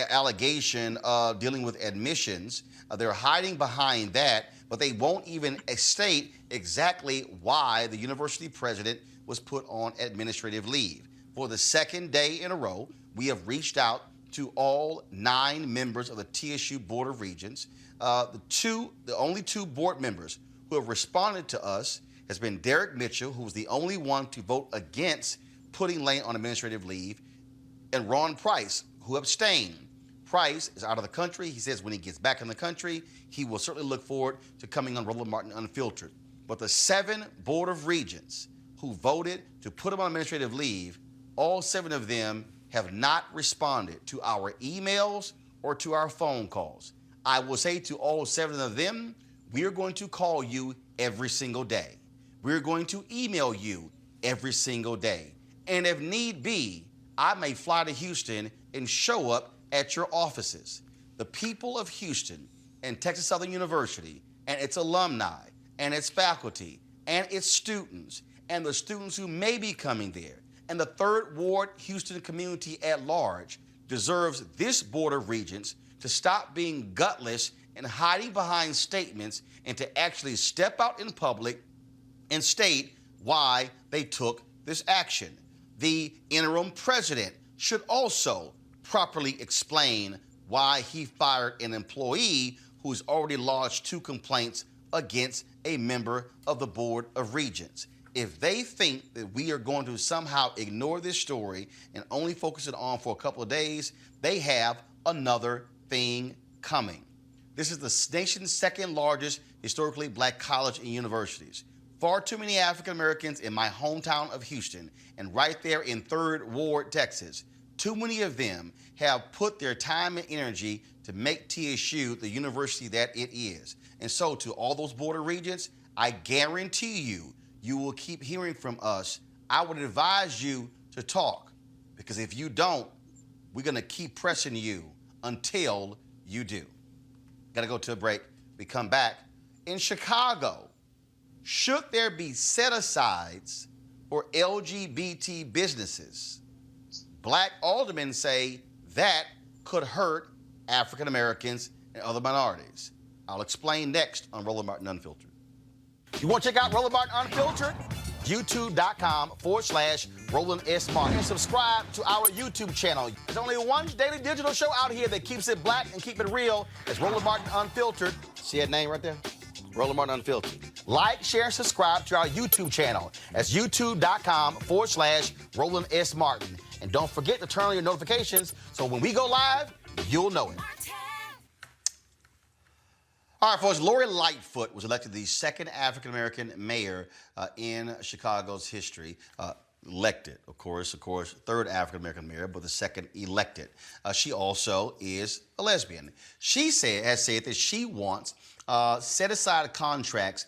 allegation of dealing with admissions. They're hiding behind that, but they won't even state exactly why the university president was put on administrative leave. For the second day in a row, we have reached out to all 9 members of the TSU Board of Regents. The only 2 board members who have responded to us has been Derek Mitchell, who was the only one to vote against putting Lane on administrative leave, and Ron Price, who abstained. Price is out of the country. He says when he gets back in the country, he will certainly look forward to coming on Roland Martin Unfiltered. But the 7 Board of Regents who voted to put him on administrative leave, all 7 of them have not responded to our emails or to our phone calls. I will say to all 7 of them, we are going to call you every single day. We're going to email you every single day. And if need be, I may fly to Houston and show up at your offices. The people of Houston and Texas Southern University and its alumni and its faculty and its students and the students who may be coming there and the 3rd Ward Houston community at large deserves this Board of Regents to stop being gutless and hiding behind statements and to actually step out in public and state why they took this action. The interim president should also properly explain why he fired an employee who's already lodged 2 complaints against a member of the Board of Regents. If they think that we are going to somehow ignore this story and only focus it on for a couple of days, they have another thing coming. This is the nation's 2nd largest historically black college and universities. Far too many African Americans in my hometown of Houston and right there in 3rd Ward, Texas. too many of them have put their time and energy to make TSU the university that it is. And so to all those border regions, I guarantee you, you will keep hearing from us. I would advise you to talk, because if you don't, we're going to keep pressing you until you do. Got to go to a break. We come back. In Chicago, should there be set-asides for LGBT businesses? Black aldermen say that could hurt African Americans and other minorities. I'll explain next on Roland Martin Unfiltered. You want to check out Roland Martin Unfiltered? YouTube.com/Roland S. Martin. And subscribe to our YouTube channel. There's only one daily digital show out here that keeps it black and keep it real. It's Roland Martin Unfiltered. See that name right there? Roland Martin Unfiltered. Like, share, and subscribe to our YouTube channel. That's YouTube.com/Roland S. Martin. And don't forget to turn on your notifications so when we go live, you'll know it. All right, folks, Lori Lightfoot was elected the second African-American mayor in Chicago's history. Elected, of course, third African-American mayor, but the second elected. She also is a lesbian. She has said that she wants set-aside contracts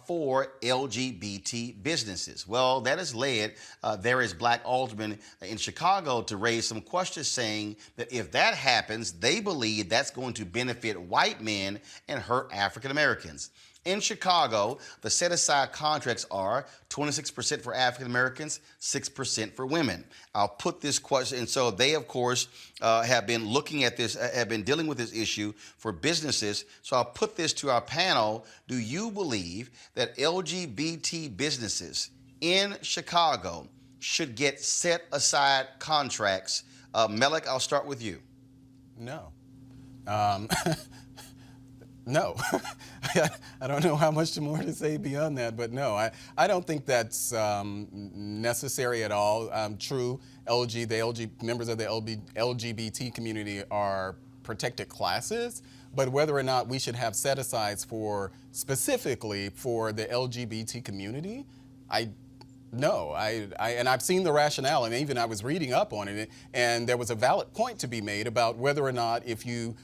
for LGBT businesses. Well, that has led various black aldermen in Chicago to raise some questions, saying that if that happens, they believe that's going to benefit white men and hurt African Americans. In Chicago, the set-aside contracts are 26% for African Americans, 6% for women. I'll put this question, and so they, of course, have been looking at this, have been dealing with this issue for businesses. So I'll put this to our panel. Do you believe that LGBT businesses in Chicago should get set-aside contracts? Melik, I'll start with you. No. No. I don't know how much more to say beyond that, but no, I don't think that's necessary at all. True, members of the LGBT community are protected classes, but whether or not we should have set-asides specifically for the LGBT community, no, and I've seen the rationale, and even I was reading up on it, and there was a valid point to be made about whether or not if you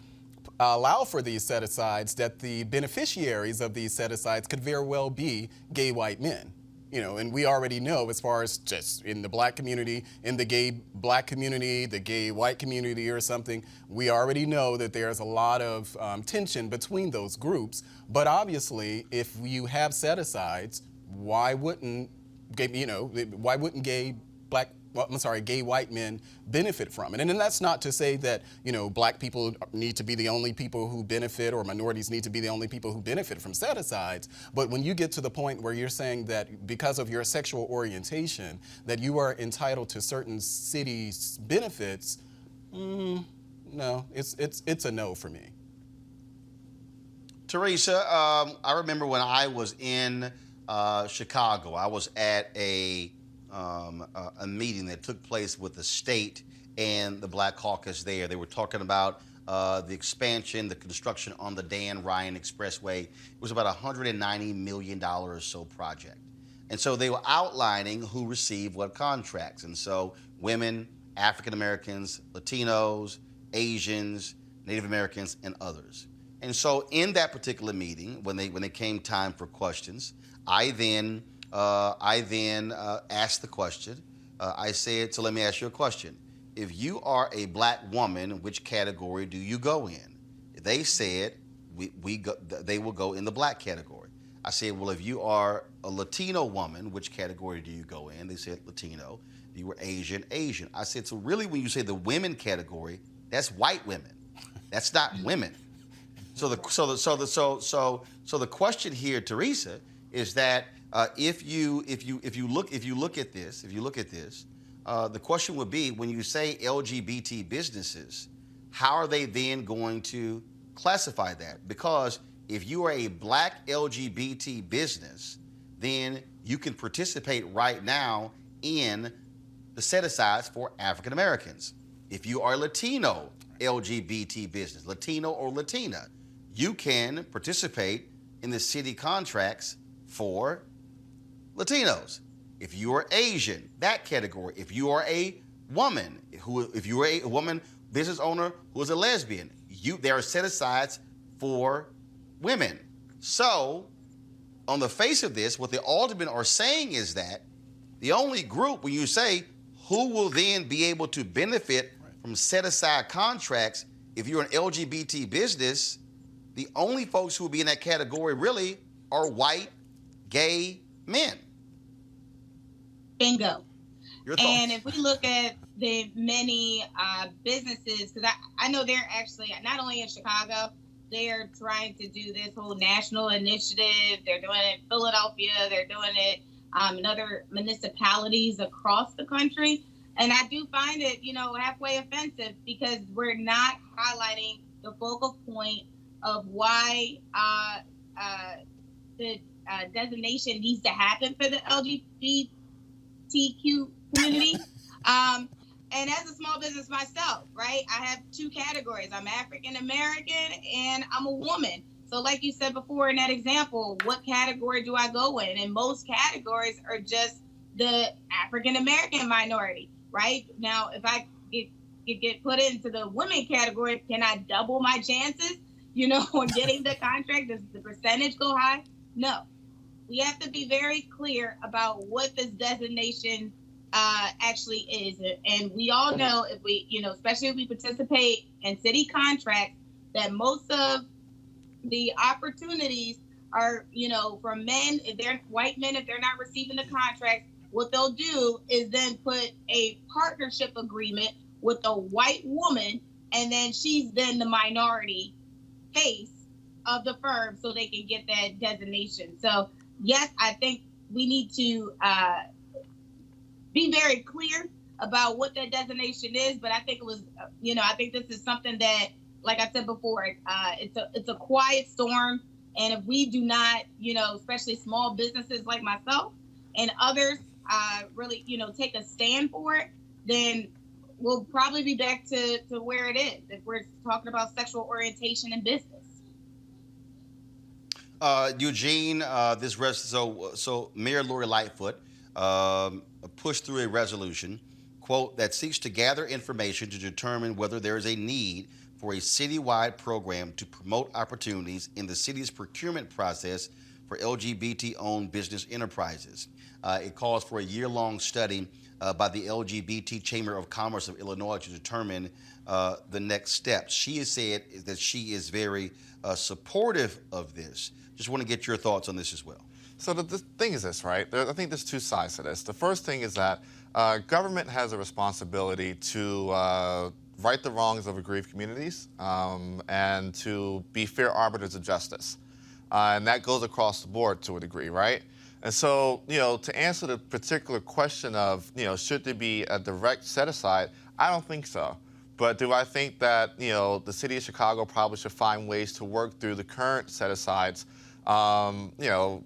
allow for these set-asides, that the beneficiaries of these set-asides could very well be gay white men. You know, and we already know, as far as just in the black community, in the gay black community, the gay white community or something, we already know that there's a lot of tension between those groups. But obviously, if you have set-asides, why wouldn't gay white men benefit from it? And then that's not to say that, black people need to be the only people who benefit, or minorities need to be the only people who benefit from set-asides. But when you get to the point where you're saying that because of your sexual orientation, that you are entitled to certain cities' benefits, no, it's a no for me. Teresa, I remember when I was in Chicago, I was at a meeting that took place with the state and the Black Caucus there. They were talking about the expansion, the construction on the Dan Ryan Expressway. It was about $190 million or so project. And so they were outlining who received what contracts. And so women, African Americans, Latinos, Asians, Native Americans, and others. And so in that particular meeting, when they came time for questions, I then asked the question. I said, so let me ask you a question. If you are a black woman, which category do you go in? They said they will go in the black category. I said, well, if you are a Latino woman, which category do you go in? They said Latino. If you were Asian, Asian. I said, so really when you say the women category, that's white women. That's not women. So the question here, Teresa, is that if you look at this, the question would be, when you say LGBT businesses, how are they then going to classify that? Because if you are a black LGBT business, then you can participate right now in the set-asides for African Americans. If you are a Latino LGBT business, Latino or Latina, you can participate in the city contracts for Latinos. If you are Asian, that category. If you are a woman, if you were a woman business owner who was a lesbian, there are set-asides for women. So, on the face of this, what the aldermen are saying is that the only group, when you say who will then be able to benefit from set-aside contracts, if you're an LGBT business, the only folks who will be in that category really are white, gay men. Bingo. Your thoughts? And if we look at the many businesses, because I know they're actually, not only in Chicago, they're trying to do this whole national initiative. They're doing it in Philadelphia. They're doing it in other municipalities across the country. And I do find it, halfway offensive because we're not highlighting the focal point of why the designation needs to happen for the LGBTQ community. And as a small business myself, right, I have two categories. I'm African American and I'm a woman. So like you said before in that example, what category do I go in? And most categories are just the African American minority, right? Now, if I get put into the women category, can I double my chances, on getting the contract? Does the percentage go high? No. We have to be very clear about what this designation actually is. And we all know if we, especially if we participate in city contracts, that most of the opportunities are, from men, if they're white men, if they're not receiving the contract, what they'll do is then put a partnership agreement with a white woman, and then she's then the minority face of the firm so they can get that designation. So yes, I think we need to be very clear about what that designation is, but I think it was, I think this is something that, like I said before, it's a quiet storm. And if we do not, especially small businesses like myself and others, really, take a stand for it, then we'll probably be back to where it is if we're talking about sexual orientation in business. Eugene, so Mayor Lori Lightfoot pushed through a resolution, quote, that seeks to gather information to determine whether there is a need for a citywide program to promote opportunities in the city's procurement process for LGBT-owned business enterprises. It calls for a year-long study by the LGBT Chamber of Commerce of Illinois to determine the next steps. She has said that she is very supportive of this. Just want to get your thoughts on this as well. So the thing is this, right? I think there's two sides to this. The first thing is that government has a responsibility to right the wrongs of aggrieved communities and to be fair arbiters of justice. And that goes across the board to a degree, right? And so, to answer the particular question of, should there be a direct set-aside, I don't think so. But do I think that, the city of Chicago probably should find ways to work through the current set-asides, to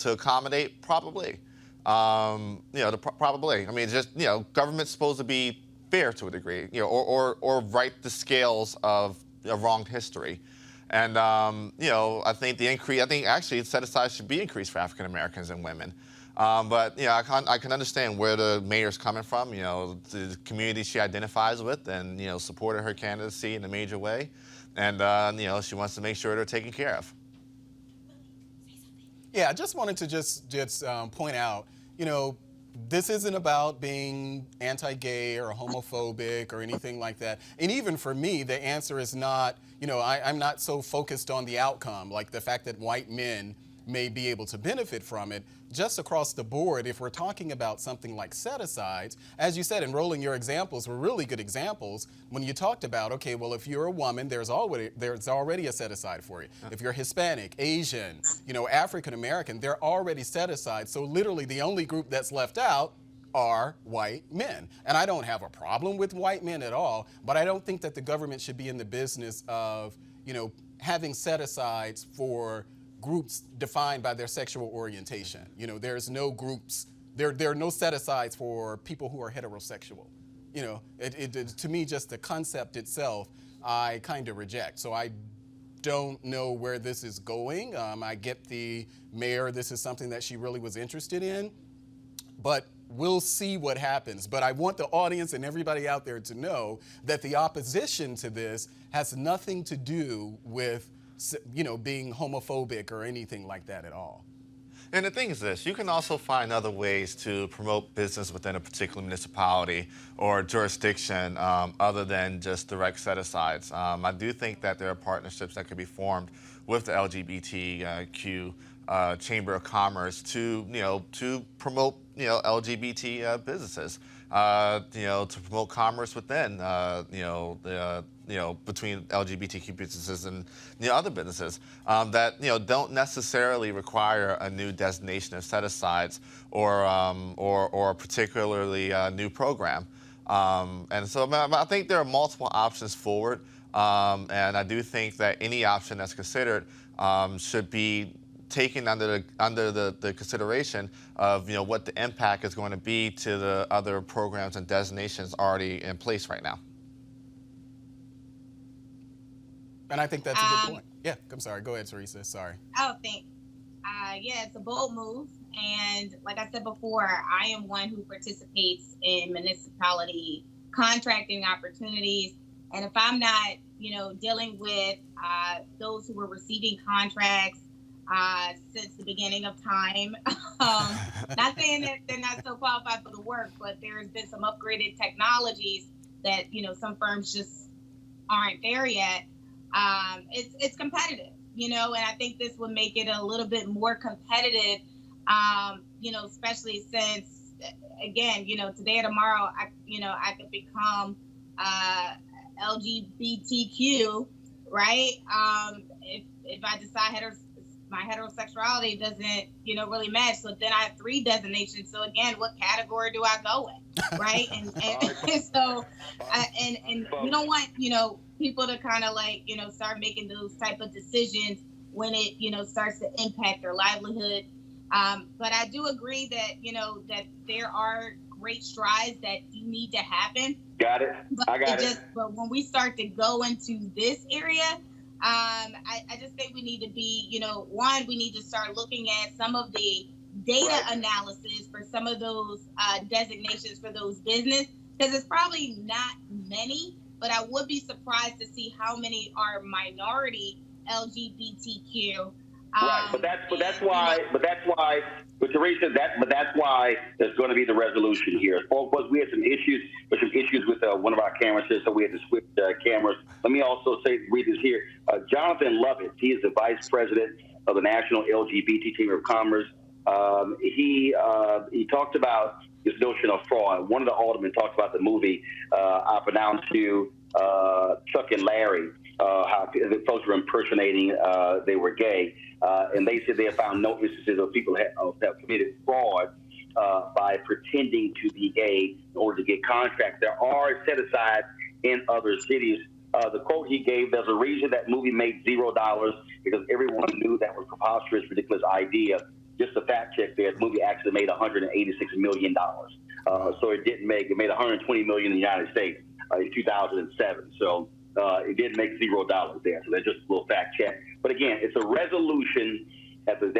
accommodate? Probably. Probably. I mean, just, government's supposed to be fair to a degree, or right the scales of wronged history. And, I think actually set-aside should be increased for African Americans and women. But, I can understand where the mayor's coming from, the community she identifies with and, supported her candidacy in a major way. And, she wants to make sure they're taken care of. Yeah, I just wanted to just point out, this isn't about being anti-gay or homophobic or anything like that. And even for me, the answer is not, I'm not so focused on the outcome, like the fact that white men may be able to benefit from it. Just across the board, if we're talking about something like set-asides, as you said, and Roland, your examples were really good examples when you talked about, okay, well, if you're a woman, there's already a set-aside for you. If you're Hispanic, Asian, African American, they're already set aside. So literally the only group that's left out are white men. And I don't have a problem with white men at all, but I don't think that the government should be in the business of, having set-asides for groups defined by their sexual orientation. There's no groups, there are no set-asides for people who are heterosexual. To me, just the concept itself, I kind of reject. So I don't know where this is going. I get the mayor, this is something that she really was interested in, but we'll see what happens. But I want the audience and everybody out there to know that the opposition to this has nothing to do with, being homophobic or anything like that at all. And the thing is this, you can also find other ways to promote business within a particular municipality or jurisdiction other than just direct set-asides. I do think that there are partnerships that could be formed with the LGBTQ Chamber of Commerce to promote, LGBT businesses, to promote commerce within, between LGBTQ businesses and other businesses that don't necessarily require a new designation of set-asides or a particularly new program. And so I think there are multiple options forward, and I do think that any option that's considered should be taken under the consideration of what the impact is going to be to the other programs and designations already in place right now. And I think that's a good point. Yeah, I'm sorry. Go ahead, Teresa. Sorry. Oh, thanks. Yeah, it's a bold move. And like I said before, I am one who participates in municipality contracting opportunities. And if I'm not, dealing with those who were receiving contracts since the beginning of time, not saying that they're not so qualified for the work, but there's been some upgraded technologies that, some firms just aren't there yet. It's competitive, and I think this would make it a little bit more competitive, especially since, again, today or tomorrow, I could become LGBTQ, right? If I decide my heterosexuality doesn't, really match, so then I have 3 designations. So again, what category do I go in, right? And so, and we don't want, people to kind of start making those type of decisions when it, starts to impact their livelihood. But I do agree that, that there are great strides that do need to happen. Got it. I got it. But when we start to go into this area, I just think we need to be, one, we need to start looking at some of the data analysis for some of those designations for those business, because it's probably not many, but I would be surprised to see how many are minority LGBTQ. Right, but that's why, Teresa, that's why there's going to be the resolution here. We had some issues with one of our cameras here, so we had to switch cameras. Let me also read this here. Jonathan Lovett, he is the vice president of the National LGBT Chamber of Commerce. He talked about this notion of fraud. One of the aldermen talked about the movie I pronounced to Chuck and Larry, how the folks were impersonating they were gay. And they said they have found no instances of people that have committed fraud by pretending to be gay in order to get contracts. There are set-asides in other cities. The quote he gave, there's a reason that movie made $0 because everyone knew that was preposterous, ridiculous idea. Just a fact check there, the movie actually made $186 million. So it made $120 million in the United States in 2007. So it did make $0 there. So that's just a little fact check. But again, it's a resolution that the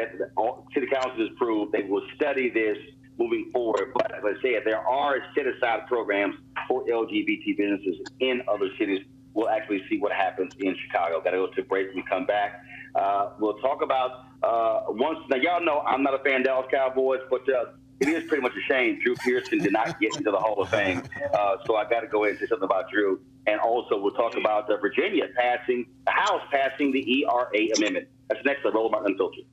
City Council has approved. They will study this moving forward. But as I said, there are set-aside programs for LGBT businesses in other cities. We'll actually see what happens in Chicago. Got to go to a break. When we come back, we'll talk about now, y'all know I'm not a fan of Dallas Cowboys, but it is pretty much a shame Drew Pearson did not get into the Hall of Fame. So I got to go ahead and say something about Drew. And also we'll talk about Virginia the House passing the ERA amendment. That's next on Roland Martin Unfiltered.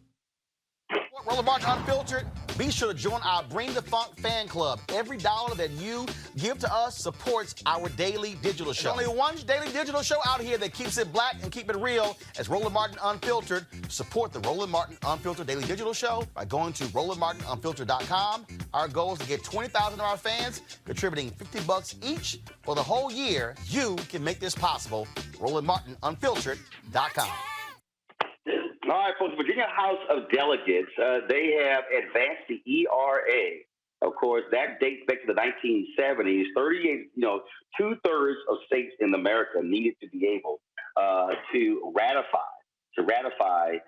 Roland Martin Unfiltered. Be sure to join our Bring the Funk fan club. Every dollar that you give to us supports our daily digital show. There's only one daily digital show out here that keeps it black and keep it real as Roland Martin Unfiltered. Support the Roland Martin Unfiltered daily digital show by going to RolandMartinUnfiltered.com. Our goal is to get 20,000 of our fans contributing $50 each for the whole year. You can make this possible. RolandMartinUnfiltered.com. All right, folks, Virginia House of Delegates, they have advanced the ERA. Of course, that dates back to the 1970s. 2/3 of states in America needed to be able to ratify. to ratify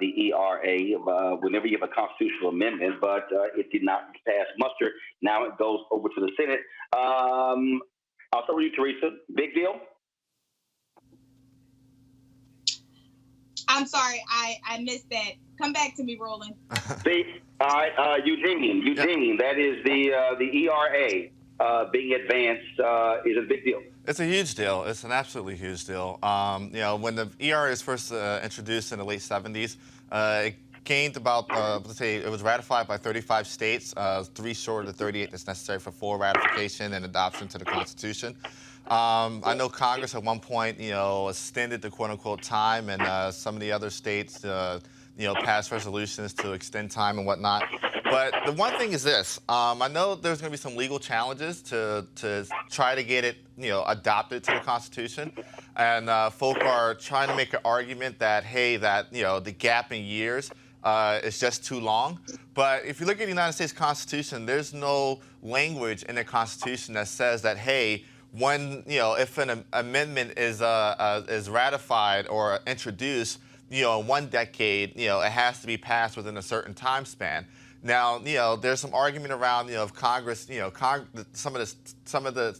the ERA whenever you have a constitutional amendment, but it did not pass muster. Now it goes over to the Senate. I'll start with you, Teresa. Big deal? I'm sorry, I missed that. Come back to me, Roland. All right, Eugene, yep. That is the ERA being advanced is a big deal. It's a huge deal. It's an absolutely huge deal. You know, when the ERA was first introduced in the late 70s, it gained about, let's say, it was ratified by 35 states, 3 short of the 38 that's necessary for full ratification and adoption to the Constitution. I know Congress at one point, you know, extended the quote-unquote time, and some of the other states, you know, passed resolutions to extend time and whatnot. But the one thing is this: I know there's going to be some legal challenges to try to get it, you know, adopted to the Constitution, and folk are trying to make an argument that, hey, that, you know, the gap in years is just too long. But if you look at the United States Constitution, there's no language in the Constitution that says that, hey, when, you know, if an amendment is ratified or introduced, you know, in 1 decade, you know, it has to be passed within a certain time span. Now, you know, there's some argument around, you know, if Congress, you know, some of the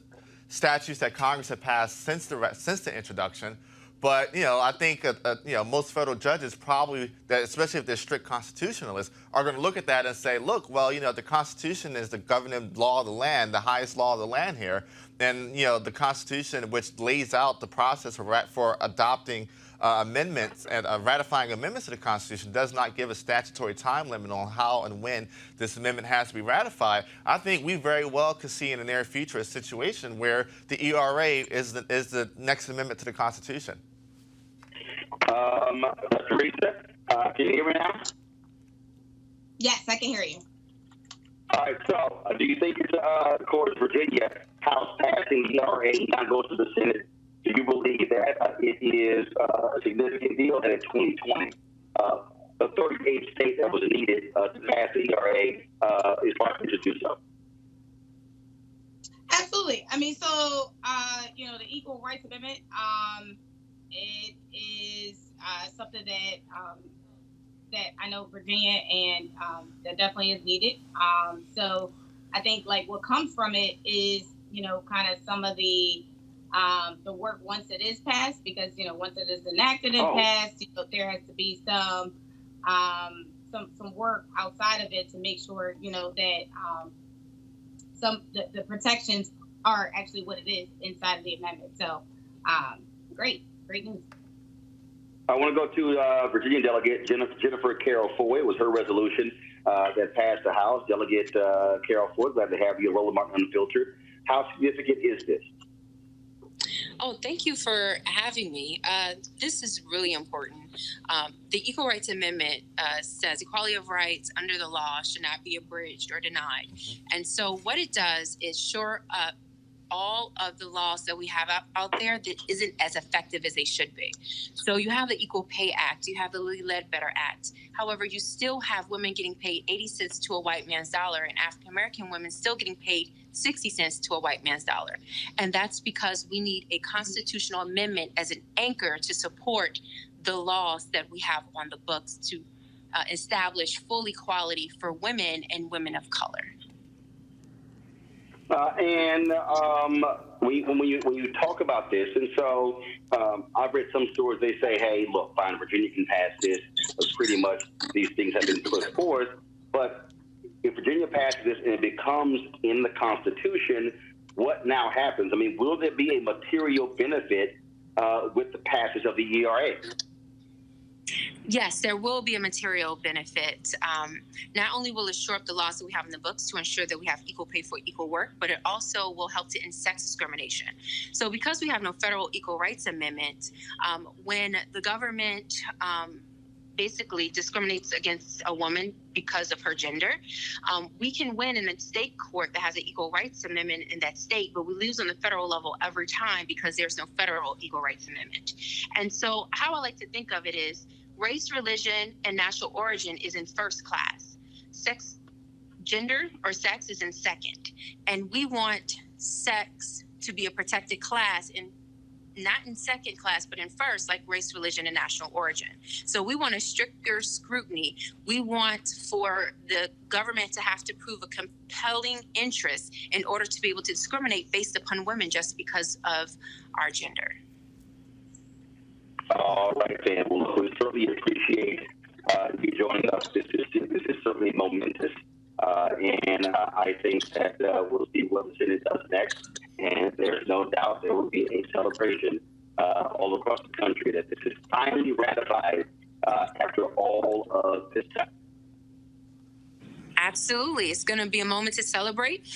statutes that Congress had passed since the introduction. But, you know, I think, you know, most federal judges probably, that especially if they're strict constitutionalists, are going to look at that and say, look, well, you know, the Constitution is the governing law of the land, the highest law of the land here. And, you know, the Constitution, which lays out the process for adopting amendments and ratifying amendments to the Constitution, does not give a statutory time limit on how and when this amendment has to be ratified. I think we very well could see in the near future a situation where the ERA is the next amendment to the Constitution. Teresa, can you hear me now? Yes, I can hear you. All right, so do you think it's, of course, Virginia House passing the ERA now goes to the Senate? Do you believe that it is a significant deal that in 2020, the 38 states that was needed to pass the ERA is likely to do so? Absolutely. I mean, so, you know, the Equal Rights Amendment, it is something that that I know Virginia and that definitely is needed. So I think like what comes from it is, you know, kind of some of the work once it is passed, because, you know, once it is enacted and passed, you know, there has to be some work outside of it to make sure, you know, that the protections are actually what it is inside of the amendment. So great news. I want to go to Virginia Delegate Jennifer Carroll Foy. It was her resolution that passed the House. Delegate Carroll Foy, glad to have you, Roland Martin Unfiltered. How significant is this? Oh, thank you for having me. This is really important. The Equal Rights Amendment says equality of rights under the law should not be abridged or denied. And so what it does is shore up all of the laws that we have out there that isn't as effective as they should be. So you have the Equal Pay Act, you have the Lilly Ledbetter Act. However, you still have women getting paid 80 cents to a white man's dollar, and African-American women still getting paid 60 cents to a white man's dollar. And that's because we need a constitutional amendment as an anchor to support the laws that we have on the books to establish full equality for women and women of color. When you talk about this, and so I've read some stories, they say, hey, look, fine, Virginia can pass this. Pretty much these things have been put forth. But if Virginia passes this and it becomes in the Constitution, what now happens? I mean, will there be a material benefit with the passage of the ERA? Yes, there will be a material benefit. Not only will it shore up the laws that we have in the books to ensure that we have equal pay for equal work, but it also will help to end sex discrimination. So because we have no federal equal rights amendment, when the government basically discriminates against a woman because of her gender, we can win in a state court that has an equal rights amendment in that state, but we lose on the federal level every time because there's no federal equal rights amendment. And so how I like to think of it is race, religion, and national origin is in first class. Sex, gender, or sex is in second. And we want sex to be a protected class in not in second class, but in first, like race, religion, and national origin. So we want a stricter scrutiny. We want for the government to have to prove a compelling interest in order to be able to discriminate based upon women just because of our gender. All right, then. Well, we certainly appreciate you joining us. This is certainly momentous. I think that we'll see what the Senate does next. And there's no doubt there will be a celebration all across the country that this is finally ratified after all of this time. Absolutely. It's going to be a moment to celebrate.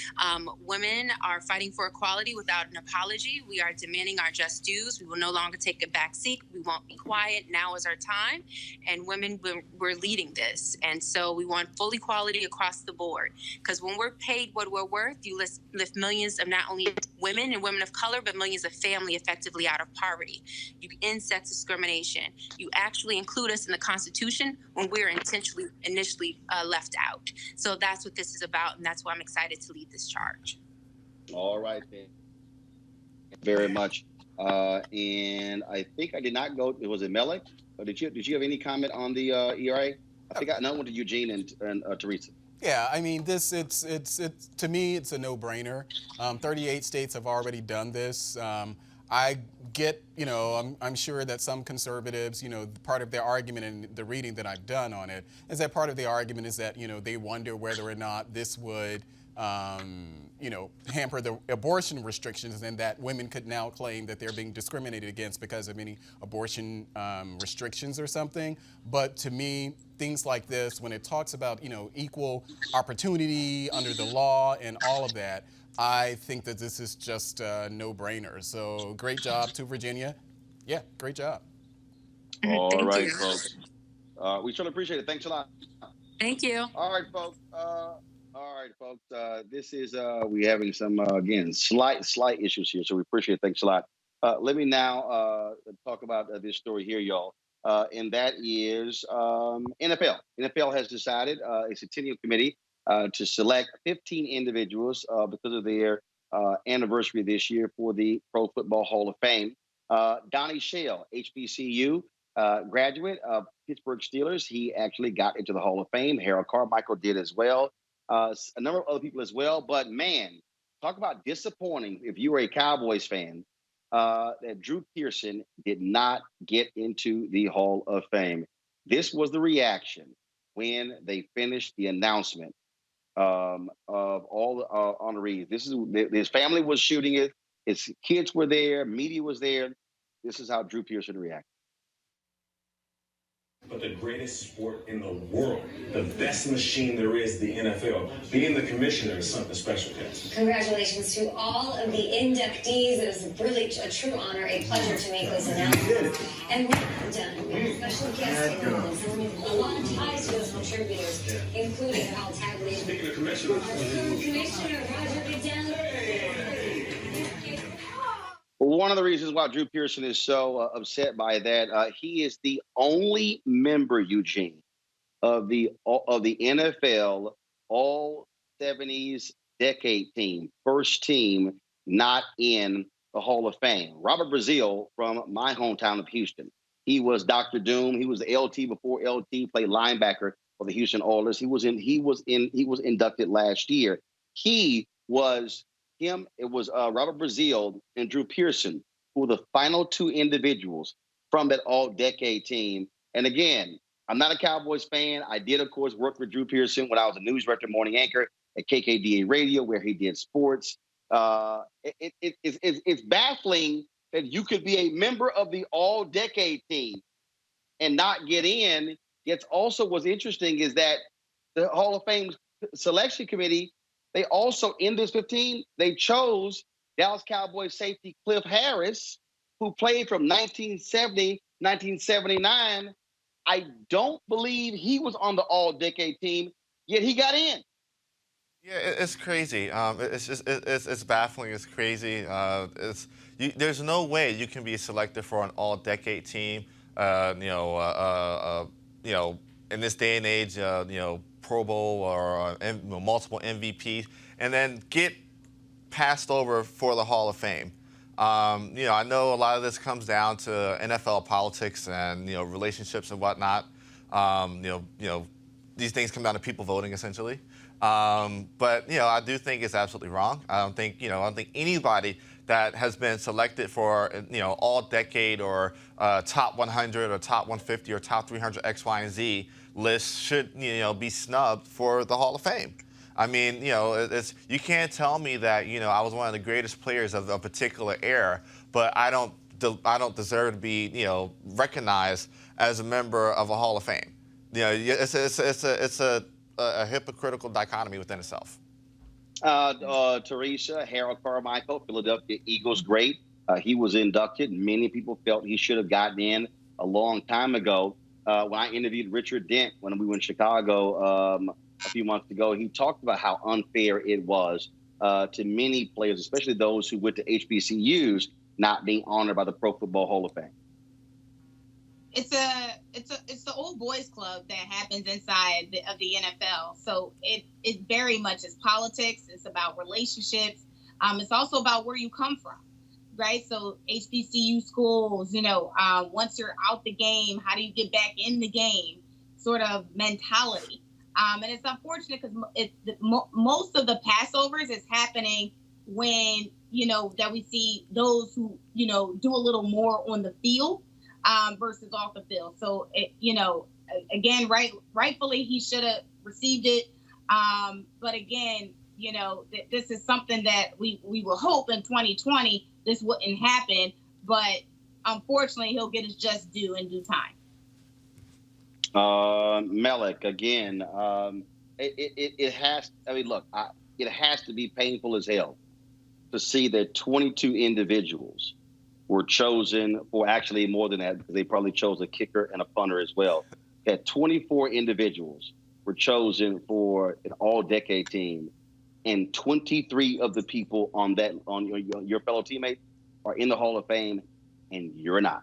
Women are fighting for equality without an apology. We are demanding our just dues. We will no longer take a back seat. We won't be quiet. Now is our time. And women, we're leading this. And so we want full equality across the board. Because when we're paid what we're worth, you lift millions of not only women and women of color, but millions of family effectively out of poverty. You end sex discrimination. You actually include us in the Constitution when we're initially left out. So that's what this is about, and that's why I'm excited to lead this charge. All right, then. Very much. And I think I did not go. Was it Melek? Or did you have any comment on the ERA? I think I went to Eugene and Teresa. Yeah, I mean, it's to me, it's a no-brainer. 38 states have already done this. I get, I'm sure that some conservatives, part of their argument in the reading that I've done on it is that part of the argument is that, they wonder whether or not this would, hamper the abortion restrictions and that women could now claim that they're being discriminated against because of any abortion restrictions or something. But to me, things like this, when it talks about, equal opportunity under the law and all of that, I think that this is just a no-brainer. So great job to Virginia. Yeah, great job. All Thank right, you. folks. We certainly appreciate it. Thanks a lot. Thank you. All right, folks. This is we having some again slight issues here, so we appreciate it. Thanks a lot. Let me now talk about this story here, y'all, and that is NFL. NFL has decided a centennial committee to select 15 individuals because of their anniversary this year for the Pro Football Hall of Fame. Donnie Shell, HBCU graduate of Pittsburgh Steelers. He actually got into the Hall of Fame. Harold Carmichael did as well. A number of other people as well. But man, talk about disappointing if you were a Cowboys fan that Drew Pearson did not get into the Hall of Fame. This was the reaction when they finished the announcement of all the honorees. His family was shooting it. His kids were there. Media was there. This is how Drew Pearson reacted. But the greatest sport in the world, the best machine there is, the NFL. Being the commissioner is something special, guys. Congratulations to all of the inductees. It was really a true honor, a pleasure to make this announcement. And we're not done. We have a special guest in this. A lot of ties to those contributors, including Al Tagley. Speaking of commissioners, Our third commissioner, Roger Goodell. One of the reasons why Drew Pearson is so upset by that, he is the only member, Eugene, of the NFL All 70s decade team, first team, not in the Hall of Fame. Robert Brazile from my hometown of Houston. He was Dr. Doom. He was the LT before LT, played linebacker for the Houston Oilers. He was inducted last year. It was Robert Brazile and Drew Pearson, who were the final two individuals from that all-decade team. And again, I'm not a Cowboys fan. I did, of course, work with Drew Pearson when I was a news director, morning anchor at KKDA Radio, where he did sports. It's baffling that you could be a member of the all-decade team and not get in. Yet also what's interesting is that the Hall of Fame selection committee, they also, in this 15, they chose Dallas Cowboys safety Cliff Harris, who played from 1970, 1979. I don't believe he was on the all-decade team, yet he got in. Yeah, it's crazy. It's baffling. It's crazy. There's no way you can be selected for an all-decade team. In this day and age, Pro Bowl or multiple MVPs, and then get passed over for the Hall of Fame. I know a lot of this comes down to NFL politics and relationships and whatnot. These things come down to people voting essentially. But I do think it's absolutely wrong. I don't think anybody that has been selected for all decade or top 100 or top 150 or top 300 X, Y, and Z lists should be snubbed for the Hall of Fame. I mean, you can't tell me that I was one of the greatest players of a particular era, but I don't deserve to be recognized as a member of a Hall of Fame. It's a hypocritical dichotomy within itself. Teresa, Harold Carmichael, Philadelphia Eagles great. He was inducted. Many people felt he should have gotten in a long time ago. When I interviewed Richard Dent when we were in Chicago a few months ago, he talked about how unfair it was to many players, especially those who went to HBCUs, not being honored by the Pro Football Hall of Fame. It's the old boys club that happens inside of the NFL. So it very much is politics. It's about relationships. It's also about where you come from, right? So HBCU schools, once you're out the game, how do you get back in the game? Sort of mentality. And it's unfortunate because most of the Passovers is happening when that we see those who do a little more on the field. Versus off the field. So, again, rightfully he should have received it. But again, this is something that we will hope in 2020 this wouldn't happen. But unfortunately, he'll get his just due in due time. Melik, again, it has. I mean, look, it has to be painful as hell to see that 22 individuals were chosen for actually more than that because they probably chose a kicker and a punter as well. Had 24 individuals were chosen for an all-decade team, and 23 of the people on your fellow teammates are in the Hall of Fame, and you're not.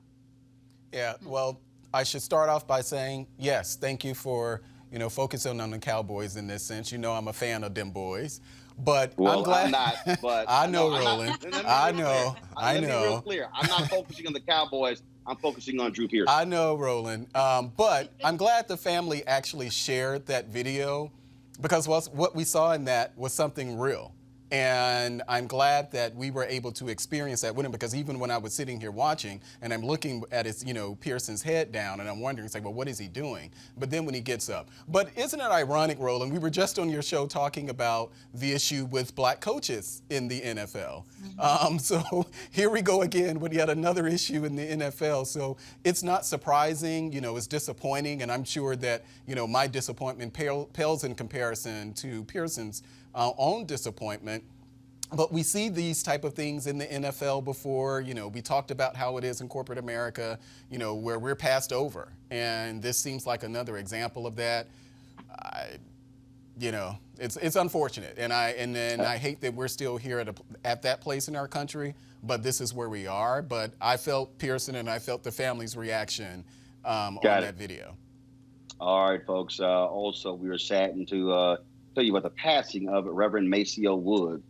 Yeah, well, I should start off by saying, yes, thank you for focusing on the Cowboys in this sense. I'm a fan of them boys. But well, I'm glad. I'm not, but I know, Roland. I know. Let me be real clear. I'm not focusing on the Cowboys. I'm focusing on Drew Pearson. I know, Roland. But I'm glad the family actually shared that video because what we saw in that was something real. And I'm glad that we were able to experience that with him because even when I was sitting here watching and I'm looking at his, Pearson's head down and I'm wondering, it's like, well, what is he doing? But then when he gets up. But isn't it ironic, Roland? We were just on your show talking about the issue with black coaches in the NFL. Mm-hmm. So here we go again with yet another issue in the NFL. So it's not surprising, it's disappointing. And I'm sure that, my disappointment pales in comparison to Pearson's own disappointment. But we see these type of things in the NFL before. We talked about how it is in corporate America, where we're passed over. And this seems like another example of that. It's unfortunate. And I hate that we're still here at that place in our country, but this is where we are. But I felt Pearson and I felt the family's reaction on that video. All right, folks. Also, we were saddened to tell you about the passing of Reverend Maceo Woods.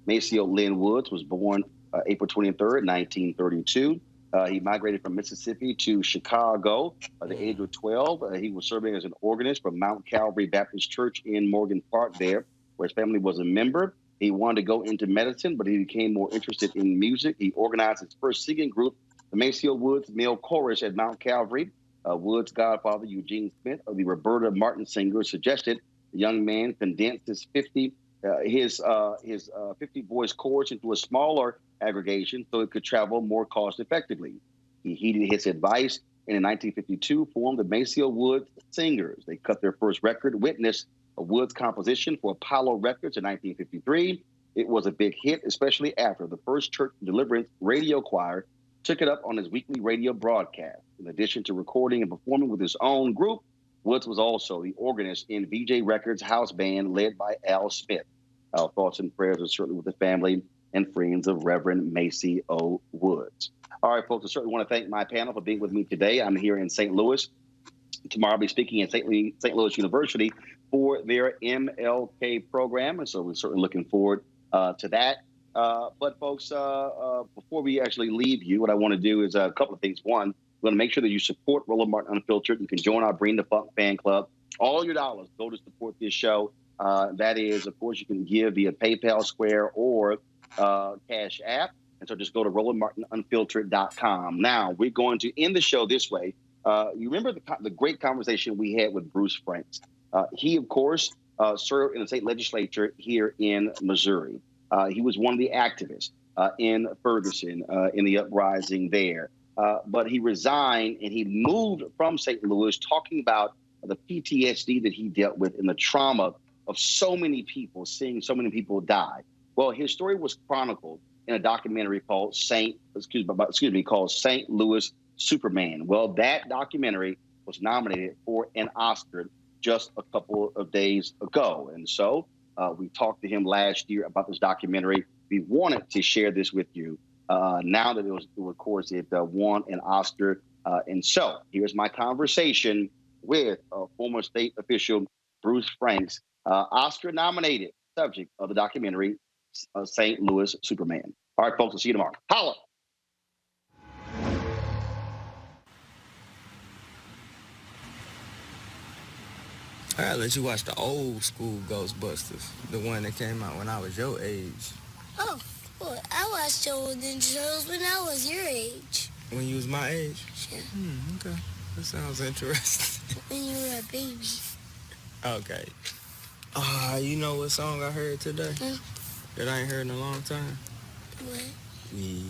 Maceo Lynn Woods was born April 23rd, 1932. He migrated from Mississippi to Chicago at the age of 12. He was serving as an organist for Mount Calvary Baptist Church in Morgan Park there, where his family was a member. He wanted to go into medicine, but he became more interested in music. He organized his first singing group, the Maceo Woods Male Chorus at Mount Calvary. Woods' godfather, Eugene Smith of the Roberta Martin Singers, suggested the young man condensed his 50 voice chorus into a smaller aggregation so it could travel more cost effectively. He heeded his advice and in 1952 formed the Maceo Woods Singers. They cut their first record, Witness, a Woods composition for Apollo Records in 1953. It was a big hit, especially after the First Church Deliverance radio choir took it up on his weekly radio broadcast. In addition to recording and performing with his own group, Woods was also the organist in VJ Records' house band led by Al Smith. Our thoughts and prayers are certainly with the family and friends of Reverend Maceo Woods. All right, folks, I certainly want to thank my panel for being with me today. I'm here in St. Louis. Tomorrow I'll be speaking at St. Louis University for their MLK program, and so we're certainly looking forward to that. But folks, before we actually leave you, what I want to do is a couple of things. One, we want to make sure that you support Roland Martin Unfiltered. You can join our Bring the Funk fan club. All your dollars go to support this show. That is, of course, you can give via PayPal, Square, or Cash App. And so just go to RolandMartinUnfiltered.com. Now, we're going to end the show this way. You remember the great conversation we had with Bruce Franks. He, of course, served in the state legislature here in Missouri. He was one of the activists in Ferguson in the uprising there. But he resigned and he moved from St. Louis, talking about the PTSD that he dealt with and the trauma of so many people, seeing so many people die. Well, his story was chronicled in a documentary called St. Louis Superman. Well, that documentary was nominated for an Oscar just a couple of days ago. And so we talked to him last year about this documentary. We wanted to share this with you now that it won an Oscar. And so here's my conversation with former state official Bruce Franks, Oscar-nominated subject of the documentary St. Louis Superman. All right, folks, we'll see you tomorrow. Holla! I gotta let you watch the old school Ghostbusters, the one that came out when I was your age. Oh, well, I watched old Ninja Turtles when I was your age. When you was my age? Yeah. Okay. That sounds interesting. When you were a baby. Okay. You know what song I heard today? Huh? That I ain't heard in a long time? What? We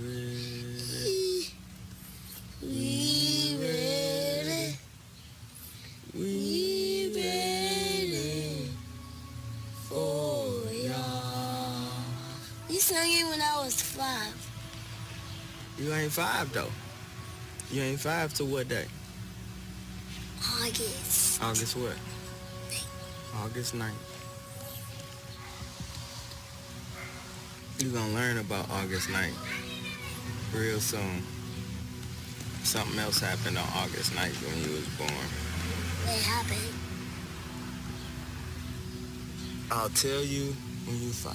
ready. We ready. We ready for y'all. You sang it when I was 5. You ain't 5 though. You ain't 5 to what day? August. August what? August 9th. You're gonna learn about August 9th real soon. Something else happened on August 9th when you was born. What happened? I'll tell you when you 5.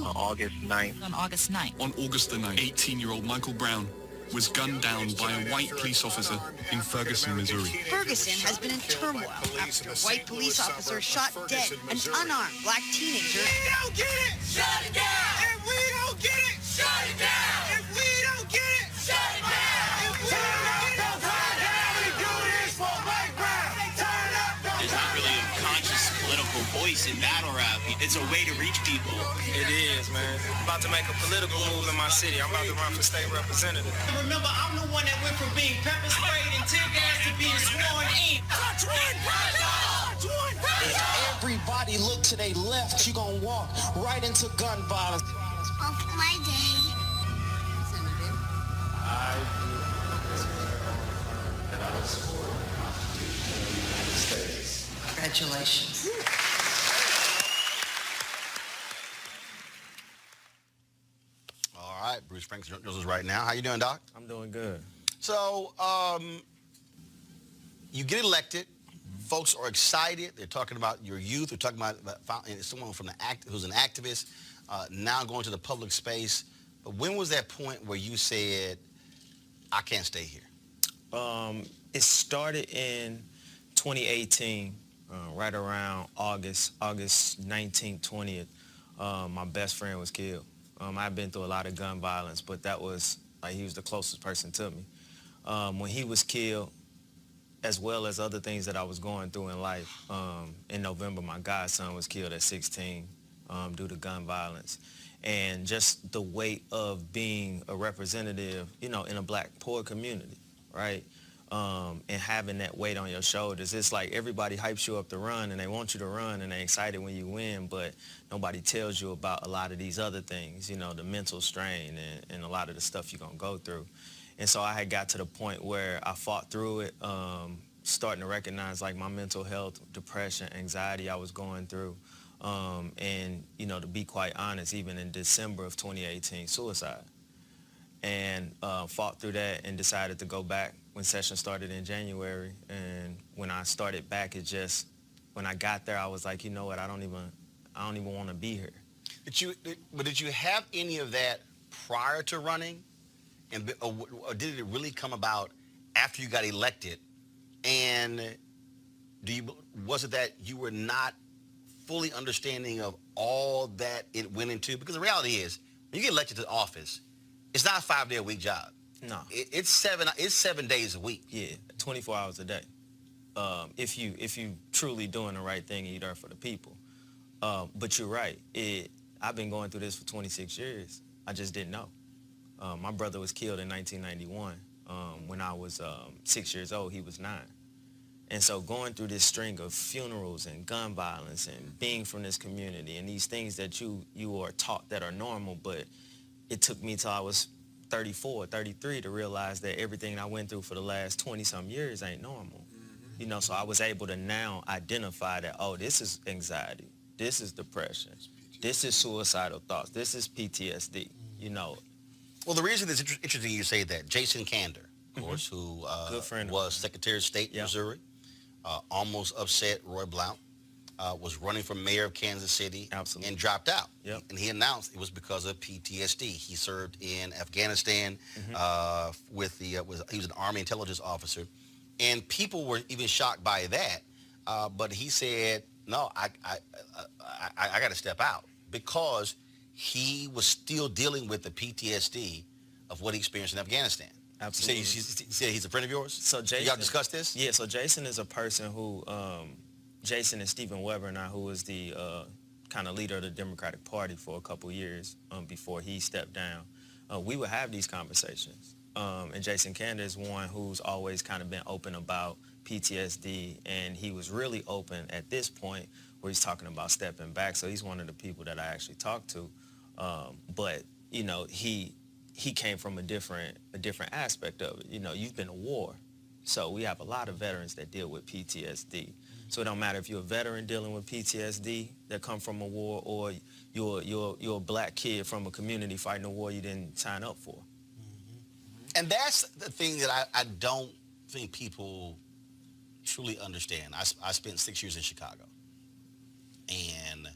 On August 9th. On August 9th. On August the 9th, 18-year-old Michael Brown was gunned down by a white police officer in Ferguson, Missouri. Ferguson has been in turmoil after a white police officer shot dead an unarmed black teenager. If we don't get it, shut it down. If we don't get it, shut it down. If we don't get it, shut it down. If we don't get it, turn down. We do this for Mike Brown. Turn up. There's not really a conscious political voice in battle rap. It's a way to reach people. It is, man. I'm about to make a political move in my city. I'm about to run for state representative. Remember, I'm the one that went from being pepper sprayed and tear gas to being sworn in. Touch one person! If everybody look to their left, you gonna walk right into gun violence. On my day. Congratulations. All right, Bruce Franks knows us right now. How you doing, Doc? I'm doing good. So, you get elected. Folks are excited. They're talking about your youth. They're talking about someone from who's an activist now going to the public space. But when was that point where you said, I can't stay here? It started in 2018, right around August 19th, 20th. My best friend was killed. I've been through a lot of gun violence, but that was, like, he was the closest person to me. When he was killed, as well as other things that I was going through in life, in November, my godson was killed at 16 due to gun violence. And just the weight of being a representative, you know, in a black poor community, right? And having that weight on your shoulders. It's like everybody hypes you up to run and they want you to run and they're excited when you win, but nobody tells you about a lot of these other things, you know, the mental strain and a lot of the stuff you're gonna go through. And so I had got to the point where I fought through it, starting to recognize like my mental health, depression, anxiety I was going through. And, you know, to be quite honest, even in December of 2018, suicide. And fought through that and decided to go back when session started in January. And when I started back, it just when I got there, I was like, you know what, I don't even want to be here. Did you have any of that prior to running, or did it really come about after you got elected? And was it that you were not fully understanding of all that it went into? Because the reality is, when you get elected to office, it's not a 5-day-a-week job. No, it's 7 days a week. Yeah, 24 hours a day. If you truly doing the right thing and you're there for the people. But you're right. I've been going through this for 26 years. I just didn't know. My brother was killed in 1991. When I was 6 years old, he was 9. And so going through this string of funerals and gun violence and being from this community and these things that you are taught that are normal, but it took me till I was 34, 33 to realize that everything I went through for the last 20-some years ain't normal. You know, so I was able to now identify that, oh, this is anxiety, this is depression, this is suicidal thoughts, this is PTSD, you know. Well, the reason it's interesting you say that, Jason Kander, of course, who was Secretary of State in Missouri, almost upset Roy Blount, was running for mayor of Kansas City and dropped out. And he announced it was because of PTSD. He served in Afghanistan he was an Army intelligence officer. And people were even shocked by that. But he said, no, I got to step out, because he was still dealing with the PTSD of what he experienced in Afghanistan. Absolutely. You say he's a friend of yours? So Jason, y'all discuss this? Yeah, so Jason is a person who, Jason and Stephen Weber now, who was the kind of leader of the Democratic Party for a couple years before he stepped down. We would have these conversations. And Jason Kander is one who's always kind of been open about PTSD, and he was really open at this point where he's talking about stepping back. So he's one of the people that I actually talked to. But, you know, he came from a different aspect of it. You know, you've been to war. So we have a lot of veterans that deal with PTSD. So it don't matter if you're a veteran dealing with PTSD that come from a war, or you're a black kid from a community fighting a war you didn't sign up for. And that's the thing that I don't think people truly understand. I spent 6 years in Chicago. And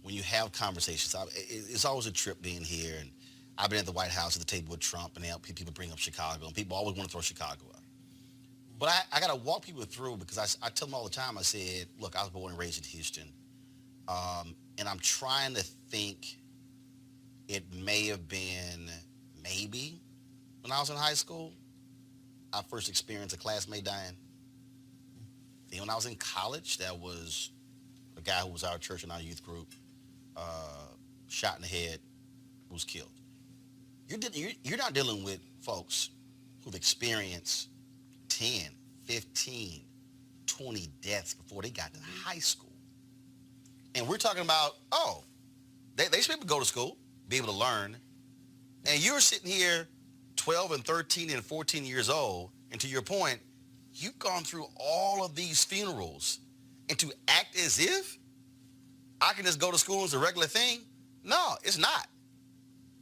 when you have conversations, it's always a trip being here. And I've been at the White House at the table with Trump, and people bring up Chicago, and people always want to throw Chicago up. But I got to walk people through, because I tell them all the time, I said, look, I was born and raised in Houston. And I'm trying to think it may have been maybe when I was in high school, I first experienced a classmate dying. Then when I was in college, that was a guy who was our church and our youth group, shot in the head, who was killed. You're not dealing with folks who've experienced 10, 15, 20 deaths before they got to high school. And we're talking about, they should be able to go to school, be able to learn. And you're sitting here 12 and 13 and 14 years old, and to your point, you've gone through all of these funerals, and to act as if I can just go to school as a regular thing? No, it's not.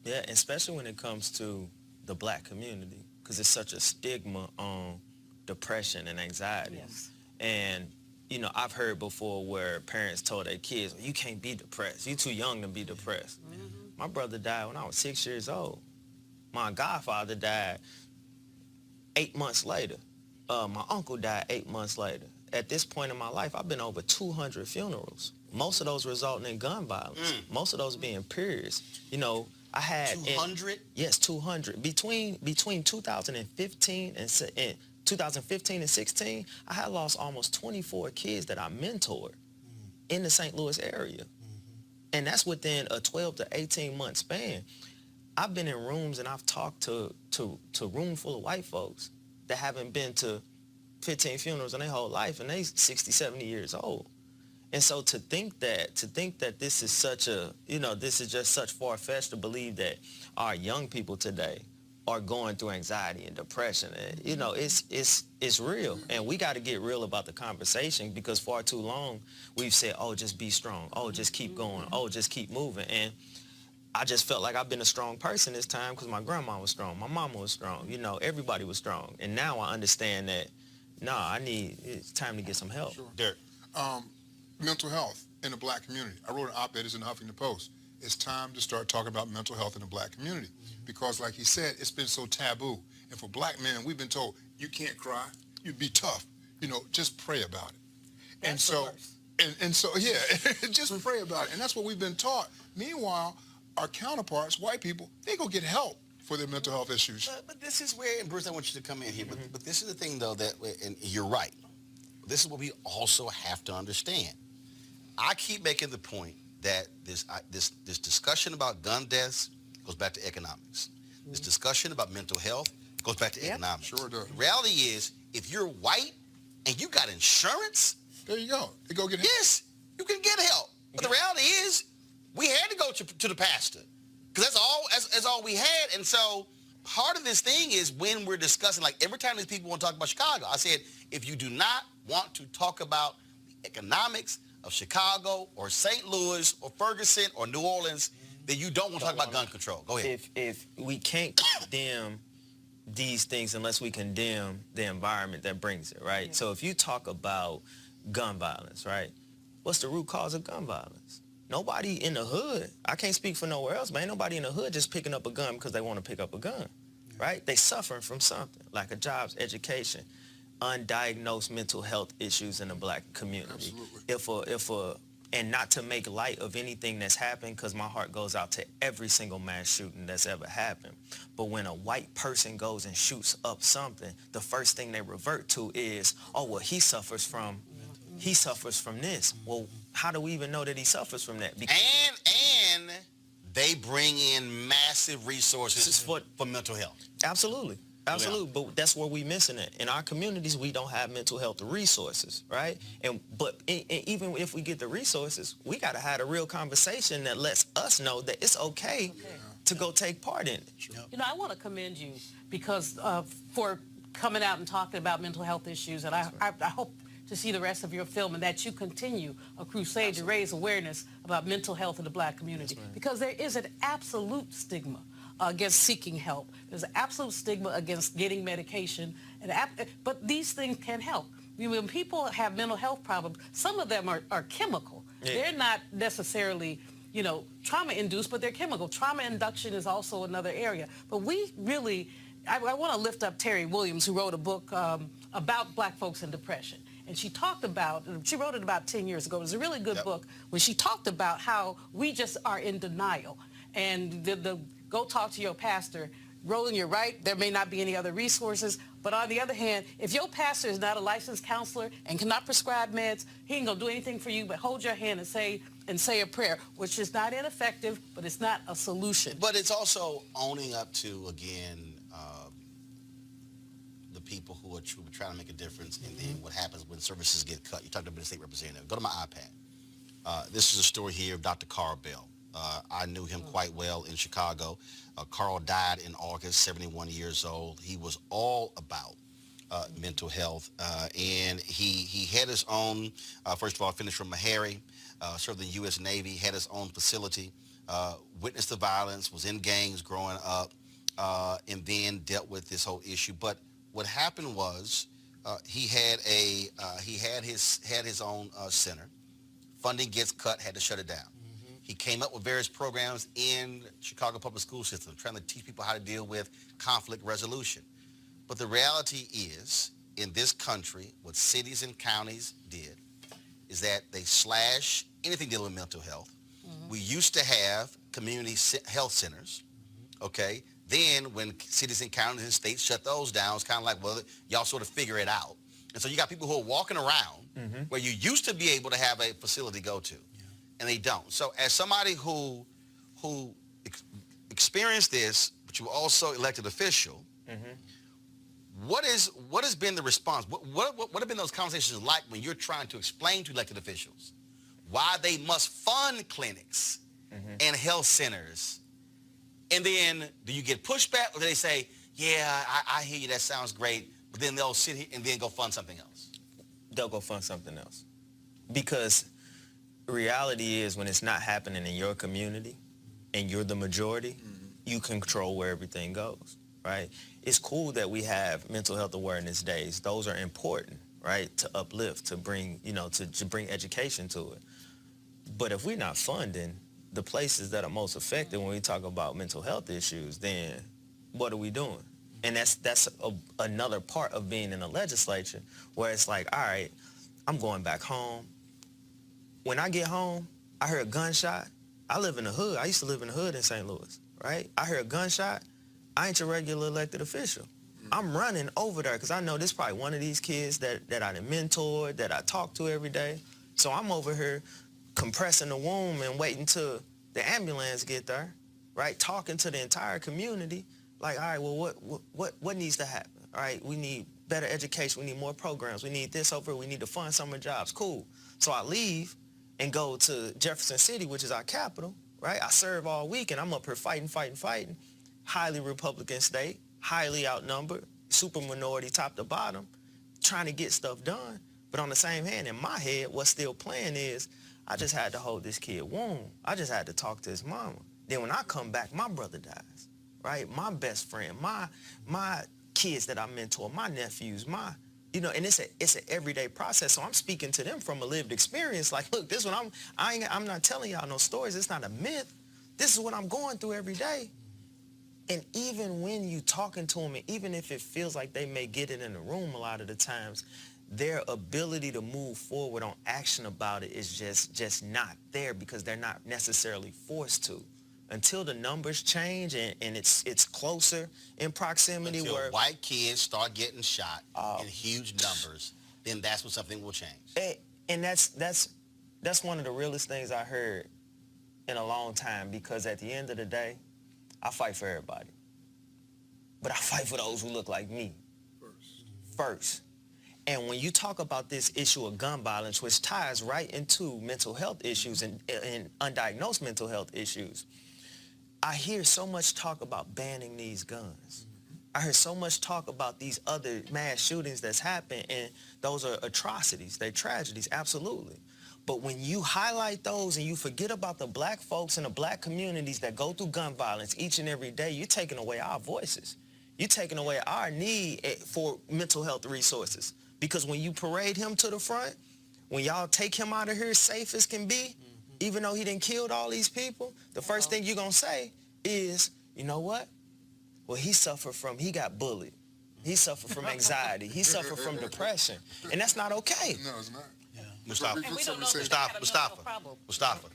Yeah, especially when it comes to the black community, because it's such a stigma on depression and anxiety. Yes. And, you know, I've heard before where parents told their kids, you can't be depressed. You're too young to be depressed. My brother died when I was 6 years old. My godfather died 8 months later. My uncle died 8 months later. At this point in my life, I've been over 200 funerals. Most of those resulting in gun violence. Most of those being periods. You know, I had 200? Yes, 200. Between 2015 and 2015 and 16, I had lost almost 24 kids that I mentored in the St. Louis area. And that's within a 12 to 18 month span. I've been in rooms and I've talked to a room full of white folks that haven't been to 15 funerals in their whole life, and they 60, 70 years old. And so to think that this is such a, you know, this is just such far-fetched to believe that our young people today are going through anxiety and depression. And, you know, it's real. And we got to get real about the conversation, because far too long we've said, oh, just be strong. Oh, just keep going. Oh, just keep moving. And I just felt like I've been a strong person this time because my grandma was strong. My mama was strong. You know, everybody was strong. And now I understand that nah, it's time to get some help. Sure. Derek. Mental health in the black community. I wrote an op-ed in the Huffington Post. It's time to start talking about mental health in the black community because, like he said, it's been so taboo. And for black men, we've been told, you can't cry, you be tough, just pray about it. That's and so, yeah, just pray about it. And that's what we've been taught. Meanwhile, our counterparts, white people, they go get help for their mental health issues. But this is where, and Bruce, I want you to come in here, but this is the thing, though, that, and you're right, this is what we also have to understand. I keep making the point that this discussion about gun deaths goes back to economics. This discussion about mental health goes back to economics. Sure does. The reality is, if you're white and you got insurance, there you go. You go get help. Yes, you can get help. But the reality is, we had to go to the pastor because that's all we had. And so part of this thing is when we're discussing, like every time these people want to talk about Chicago, I said, if you do not want to talk about the economics of Chicago or St. Louis or Ferguson or New Orleans, then you don't want to talk about gun control. Go ahead. If we can't condemn these things unless we condemn the environment that brings it, right? Yeah. So if you talk about gun violence, right? What's the root cause of gun violence? Nobody in the hood, I can't speak for nowhere else, but ain't nobody in the hood just picking up a gun because they want to pick up a gun, right? They suffering from something, like a jobs, education, undiagnosed mental health issues in the black community. Absolutely. And not to make light of anything that's happened, because my heart goes out to every single mass shooting that's ever happened. But when a white person goes and shoots up something, the first thing they revert to is, oh, well, he suffers from this. Well, how do we even know that he suffers from that? And they bring in massive resources for mental health. Absolutely. Absolutely, but that's where we missing it. In our communities, we don't have mental health resources, right? But even if we get the resources, we got to have a real conversation that lets us know that it's okay to go take part in it. I want to commend you because for coming out and talking about mental health issues, and I hope to see the rest of your film and that you continue a crusade to raise awareness about mental health in the black community, because there is an absolute stigma against seeking help. There's an absolute stigma against getting medication, but these things can help. When people have mental health problems, some of them are chemical. Yeah. They're not necessarily, trauma-induced, but they're chemical. Trauma induction is also another area. But we really, I want to lift up Terry Williams, who wrote a book about black folks and depression. And she wrote it about 10 years ago. It was a really good book when she talked about how we just are in denial. And the go talk to your pastor. Roland, you're right. There may not be any other resources. But on the other hand, if your pastor is not a licensed counselor and cannot prescribe meds, he ain't going to do anything for you but hold your hand and say a prayer, which is not ineffective, but it's not a solution. But it's also owning up to, again, the people who are trying to make a difference, and then what happens when services get cut. You talked about the state representative. Go to my iPad. This is a story here of Dr. Carl Bell. I knew him quite well in Chicago. Carl died in August, 71 years old. He was all about mental health, and he had his own, first of all, finished from Meharry, served in the U.S. Navy, had his own facility, witnessed the violence, was in gangs growing up, and then dealt with this whole issue. But what happened was he had his own center. Funding gets cut, had to shut it down. He came up with various programs in Chicago public school system, trying to teach people how to deal with conflict resolution. But the reality is, in this country, what cities and counties did is that they slash anything dealing with mental health. We used to have community health centers, okay? Then when cities and counties and states shut those down, it's kind of like, well, y'all sort of figure it out. And so you got people who are walking around where you used to be able to have a facility to go to. And they don't. So as somebody who experienced this, but you were also elected official, what has been the response? What have been those conversations like when you're trying to explain to elected officials why they must fund clinics and health centers? And then do you get pushback, or do they say, yeah, I hear you, that sounds great, but then they'll sit here and then go fund something else? They'll go fund something else. Because reality is, when it's not happening in your community and you're the majority, you control where everything goes, right? it's cool that we have mental health awareness days. Those are important, right, to uplift, to bring, to bring education to it. But if we're not funding the places that are most affected when we talk about mental health issues, then what are we doing? And that's another part of being in the legislature, where it's like, all right, I'm going back home. When I get home, I hear a gunshot. I live in the hood. I used to live in the hood in St. Louis, right? I hear a gunshot. I ain't your regular elected official. I'm running over there because I know this is probably one of these kids that I done mentored, that I talk to every day. So I'm over here compressing the womb and waiting till the ambulance get there, right? Talking to the entire community, like, all right, well, what needs to happen? All right, we need better education. We need more programs. We need this over. We need to fund summer jobs. Cool. So I leave and go to Jefferson City, which is our capital, right? I serve all week, and I'm up here fighting. Highly Republican state, highly outnumbered, super minority top to bottom, trying to get stuff done. But on the same hand, in my head, what's still playing is, I just had to hold this kid warm. I just had to talk to his mama. Then when I come back, my brother dies, right? My best friend, my kids that I mentor, my nephews, and it's an everyday process. So I'm speaking to them from a lived experience. Like, look, this one I'm not telling y'all no stories. It's not a myth. This is what I'm going through every day. And even when you talking to them, and even if it feels like they may get it in the room a lot of the times, their ability to move forward on action about it is just not there, because they're not necessarily forced to. Until the numbers change and it's closer in proximity. Until where white kids start getting shot in huge numbers, then that's when something will change. And that's one of the realest things I heard in a long time, because at the end of the day, I fight for everybody. But I fight for those who look like me first. And when you talk about this issue of gun violence, which ties right into mental health issues and undiagnosed mental health issues, I hear so much talk about banning these guns. I hear so much talk about these other mass shootings that's happened, and those are atrocities. They're tragedies, absolutely. But when you highlight those and you forget about the black folks and the black communities that go through gun violence each and every day, you're taking away our voices. You're taking away our need for mental health resources. Because when you parade him to the front, when y'all take him out of here safe as can be, even though he done killed all these people, the first thing you're going to say is, you know what? Well, he got bullied. He suffered from anxiety. He suffered from depression. And that's not okay. No, it's not. Mustafa. And we don't know Mustafa.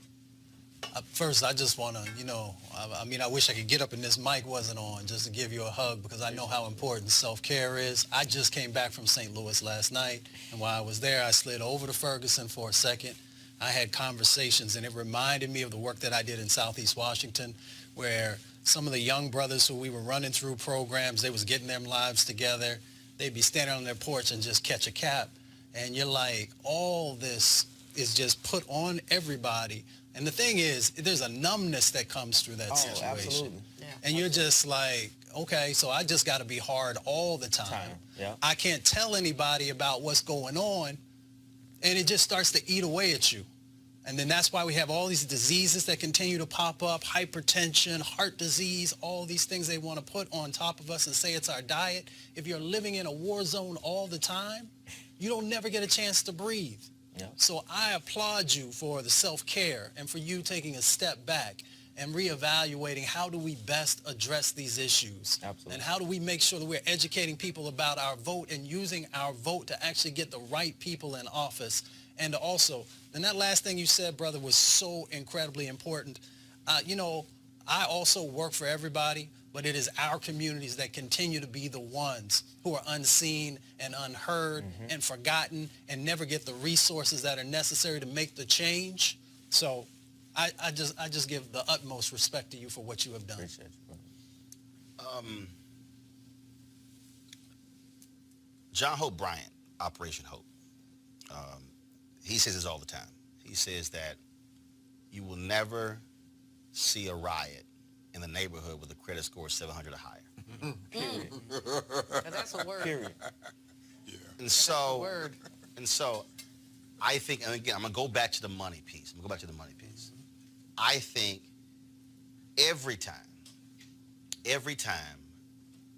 First, I just want to, I wish I could get up and this mic wasn't on just to give you a hug, because I know how important self-care is. I just came back from St. Louis last night, and while I was there, I slid over to Ferguson for a second. I had conversations, and it reminded me of the work that I did in Southeast Washington, where some of the young brothers who we were running through programs, they was getting their lives together. They'd be standing on their porch and just catch a cab. And you're like, all this is just put on everybody. And the thing is, there's a numbness that comes through that situation. Absolutely. Yeah, and you're just like, okay, so I just got to be hard all the time. Yeah. I can't tell anybody about what's going on, and it just starts to eat away at you. And then that's why we have all these diseases that continue to pop up, hypertension, heart disease, all these things they want to put on top of us and say it's our diet. If you're living in a war zone all the time, you don't never get a chance to breathe. Yeah. So I applaud you for the self-care and for you taking a step back and reevaluating how do we best address these issues. Absolutely. And how do we make sure that we're educating people about our vote and using our vote to actually get the right people in office. And also, and that last thing you said, brother, was so incredibly important. I also work for everybody, but it is our communities that continue to be the ones who are unseen and unheard and forgotten and never get the resources that are necessary to make the change. So I just give the utmost respect to you for what you have done. Appreciate you. John Hope Bryant, Operation Hope. He says this all the time. He says that you will never see a riot in the neighborhood with a credit score of 700 or higher. Period. That's a word. Period. Yeah. And so I think, and again, I'm going to go back to the money piece. I think every time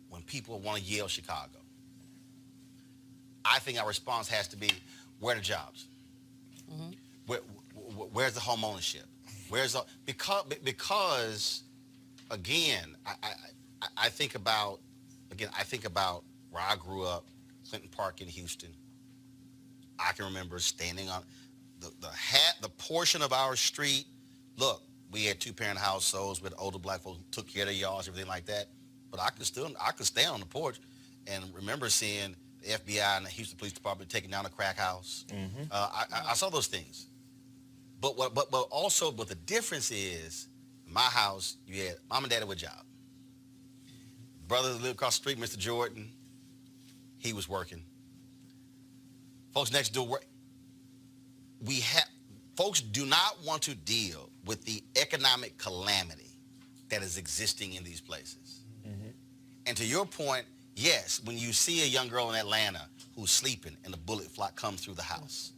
when people want to yell Chicago, I think our response has to be, where are the jobs? Where's the home ownership? Because again, I think about where I grew up, Clinton Park in Houston. I can remember standing on the portion of our street. Look, we had 2-parent households with older black folks who took care of their yards, everything like that. But I could stand on the porch and remember seeing the FBI and the Houston Police Department taking down a crack house. I saw those things. But the difference is, in my house, you had mom and daddy with a job. Brother lived across the street, Mr. Jordan, he was working. Folks next door work. Folks do not want to deal with the economic calamity that is existing in these places. And to your point, yes, when you see a young girl in Atlanta who's sleeping and a bullet comes through the house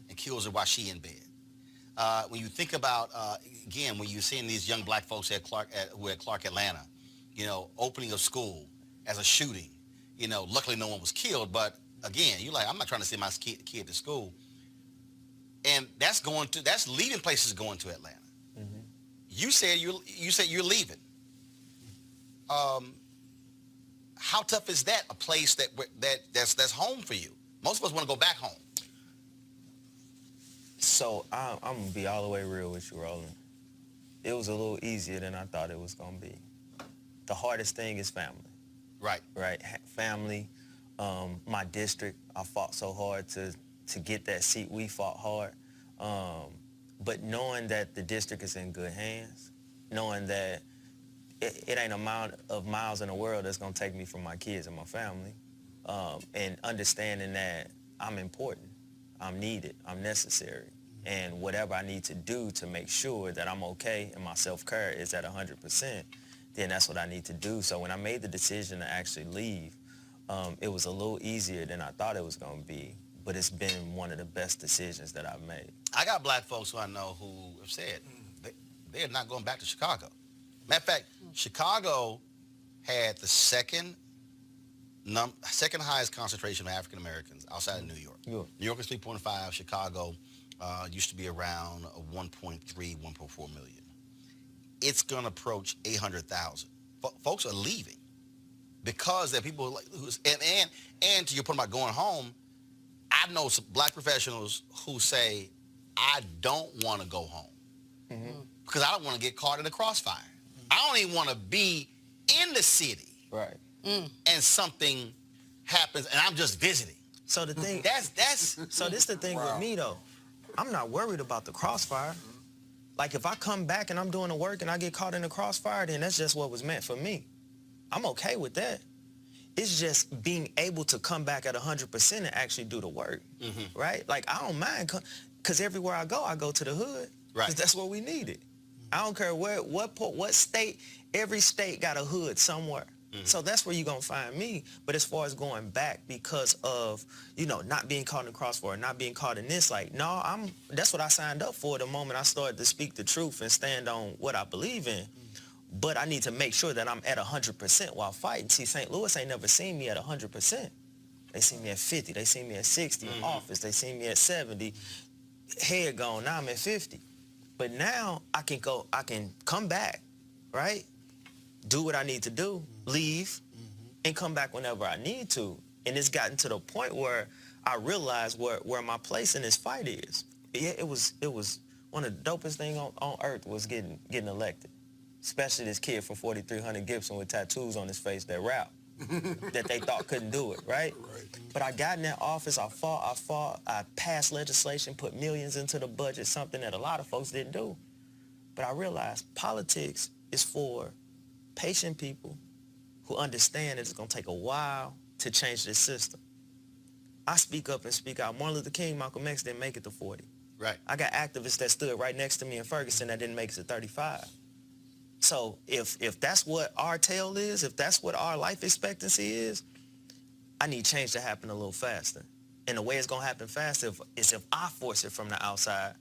and kills her while she's in bed. When you think about, again, when you're seeing these young black folks at Clark Atlanta, opening of school as a shooting, luckily no one was killed, but again, you're like, I'm not trying to send my kid to school. And that's leaving places going to Atlanta. You said you're leaving. How tough is that? A place that's home for you. Most of us want to go back home. So I'm gonna be all the way real with you, Roland. It was a little easier than I thought it was gonna be. The hardest thing is family. Right. Right. Family. My district. I fought so hard to get that seat. We fought hard. But knowing that the district is in good hands, knowing that it ain't amount of miles in the world that's gonna take me from my kids and my family, and understanding that I'm important, I'm needed, I'm necessary, and whatever I need to do to make sure that I'm okay and my self-care is at 100%, then that's what I need to do. So when I made the decision to actually leave, it was a little easier than I thought it was gonna be, but it's been one of the best decisions that I've made. I got black folks who I know who have said they're not going back to Chicago. Matter of fact, Chicago had the second highest concentration of African Americans outside of New York. Yeah. New York is 3.5. Chicago used to be around 1.3, 1.4 million. It's going to approach 800,000. Folks are leaving because there are people and to your point about going home, I know some black professionals who say, I don't want to go home because I don't want to get caught in the crossfire. I don't even want to be in the city. Right. And something happens and I'm just visiting. So the thing, so this the thing with me though. I'm not worried about the crossfire. Like if I come back and I'm doing the work and I get caught in the crossfire, then that's just what was meant for me. I'm okay with that. It's just being able to come back at 100% and actually do the work, right? Like I don't mind, because everywhere I go to the hood, because that's what we needed. I don't care what state, every state got a hood somewhere. So that's where you're going to find me. But as far as going back because of, not being caught in the crossfire, not being caught in this, like, no, that's what I signed up for the moment I started to speak the truth and stand on what I believe in. But I need to make sure that I'm at 100% while fighting. See, St. Louis ain't never seen me at 100%. They see me at 50. They see me at 60 in office. They see me at 70. Head gone. Now I'm at 50. But now I can come back, right? Do what I need to do, leave, and come back whenever I need to. And it's gotten to the point where I realized where my place in this fight is. It was one of the dopest things on earth was getting elected. Especially this kid from 4300 Gibson with tattoos on his face that rap, that they thought couldn't do it, right? But I got in that office, I fought, I passed legislation, put millions into the budget, something that a lot of folks didn't do. But I realized politics is for patient people who understand that it's gonna take a while to change this system. I speak up and speak out. Martin Luther King, Malcolm X didn't make it to 40. Right. I got activists that stood right next to me in Ferguson that didn't make it to 35. So if that's what our tale is, if that's what our life expectancy is, I need change to happen a little faster. And the way it's going to happen faster is if I force it from the outside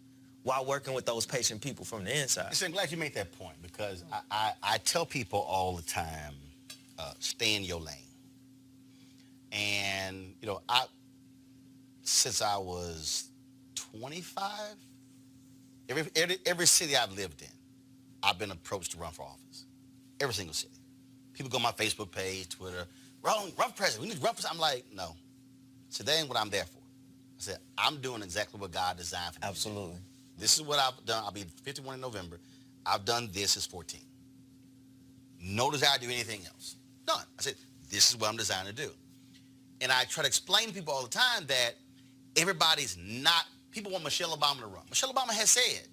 while working with those patient people from the inside. Listen, I'm glad you made that point because I tell people all the time, stay in your lane. And, since I was 25, every city I've lived in, I've been approached to run for office. Every single city. People go on my Facebook page, Twitter, run for president. We need to run for president. I'm like, no. So that ain't what I'm there for. I said, I'm doing exactly what God designed for me. Absolutely. This is what I've done. I'll be 51 in November. I've done this since 14. No desire to do anything else. Done. I said, this is what I'm designed to do. And I try to explain to people all the time that everybody's not, people want Michelle Obama to run. Michelle Obama has said,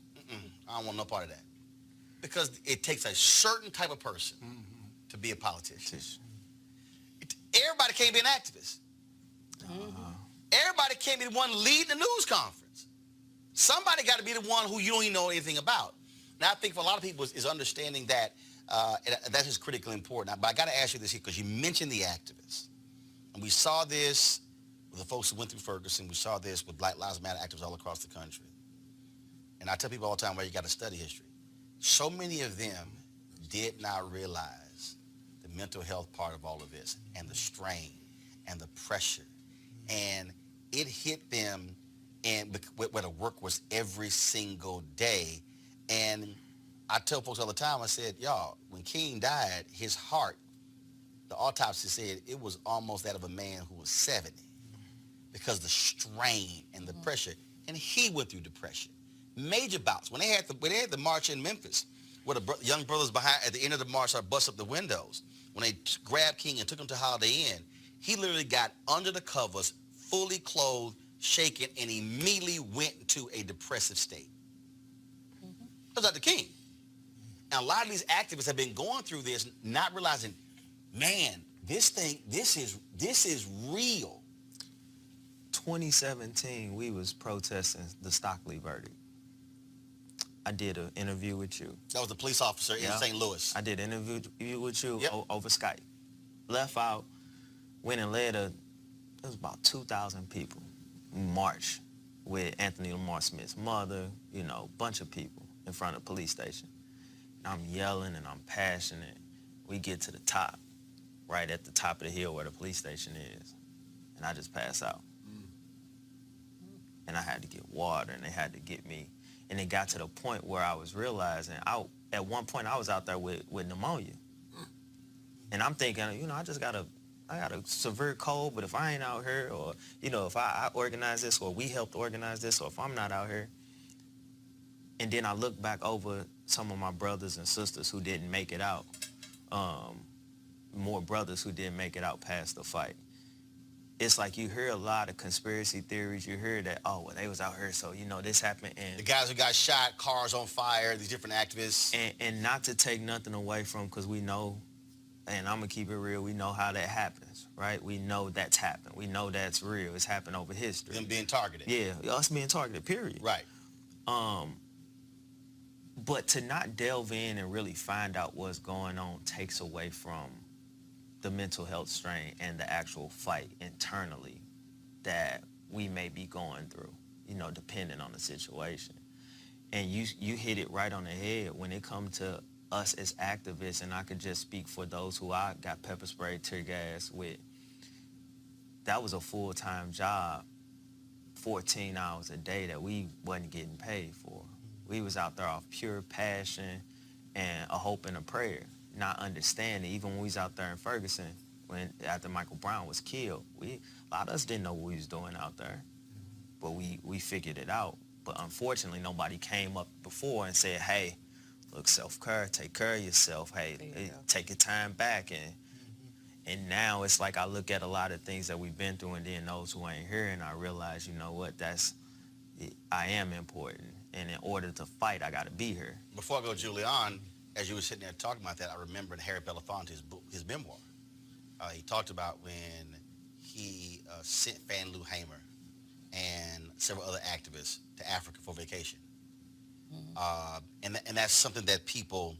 I don't want no part of that. Because it takes a certain type of person to be a politician. Everybody can't be an activist. Everybody can't be the one leading the news conference. Somebody got to be the one who you don't even know anything about. Now, I think for a lot of people is understanding that that is critically important. But I got to ask you this here because you mentioned the activists. And we saw this with the folks who went through Ferguson. We saw this with Black Lives Matter activists all across the country. And I tell people all the time, well, you got to study history. So many of them did not realize the mental health part of all of this and the strain and the pressure. And it hit them and where the work was every single day. And I tell folks all the time, I said, y'all, when King died, his heart, the autopsy said it was almost that of a man who was 70 because the strain and the pressure. And he went through depression. Major bouts. When they had the march in Memphis, where the young brothers behind at the end of the march started busting up the windows, when they grabbed King and took him to Holiday Inn, he literally got under the covers, fully clothed, shaken, and immediately went into a depressive state. That was Dr. King. And a lot of these activists have been going through this, not realizing, man, this is real. 2017, we was protesting the Stockley verdict. I did an interview with you. That was the police officer in St. Louis. I did an interview with you over Skype. Left out, went and led it was about 2,000 people march with Anthony Lamar Smith's mother, bunch of people in front of the police station. And I'm yelling and I'm passionate. We get to the top, right at the top of the hill where the police station is. And I just pass out. And I had to get water and they had to get me. And it got to the point where I was realizing, at one point I was out there with pneumonia. And I'm thinking, I got a severe cold, but if I ain't out here, or, if I organize this, or we helped organize this, or if I'm not out here. And then I look back over some of my brothers and sisters who didn't make it out, more brothers who didn't make it out past the fight. It's like you hear a lot of conspiracy theories. You hear that, they was out here, so, this happened. And the guys who got shot, cars on fire, these different activists. And not to take nothing away from, because we know, and I'm going to keep it real, we know how that happens, right? We know that's happened. We know that's real. It's happened over history. Them being targeted. Yeah, us being targeted, period. Right. But to not delve in and really find out what's going on takes away from the mental health strain and the actual fight internally that we may be going through, depending on the situation. And you hit it right on the head when it comes to us as activists, and I could just speak for those who I got pepper sprayed, tear gas with. That was a full-time job, 14 hours a day that we wasn't getting paid for. We was out there off pure passion and a hope and a prayer, not understanding. Even when we was out there in Ferguson, after Michael Brown was killed, a lot of us didn't know what we was doing out there, but we figured it out. But unfortunately, nobody came up before and said, hey, look, self-care, take care of yourself. Hey, take your time back. And now it's like I look at a lot of things that we've been through, and then those who ain't here, and I realize, I am important. And in order to fight, I got to be here. Before I go, Julian, as you were sitting there talking about that, I remembered Harry Belafonte's book, his memoir. He talked about when he sent Fannie Lou Hamer and several other activists to Africa for vacation. And that's something that people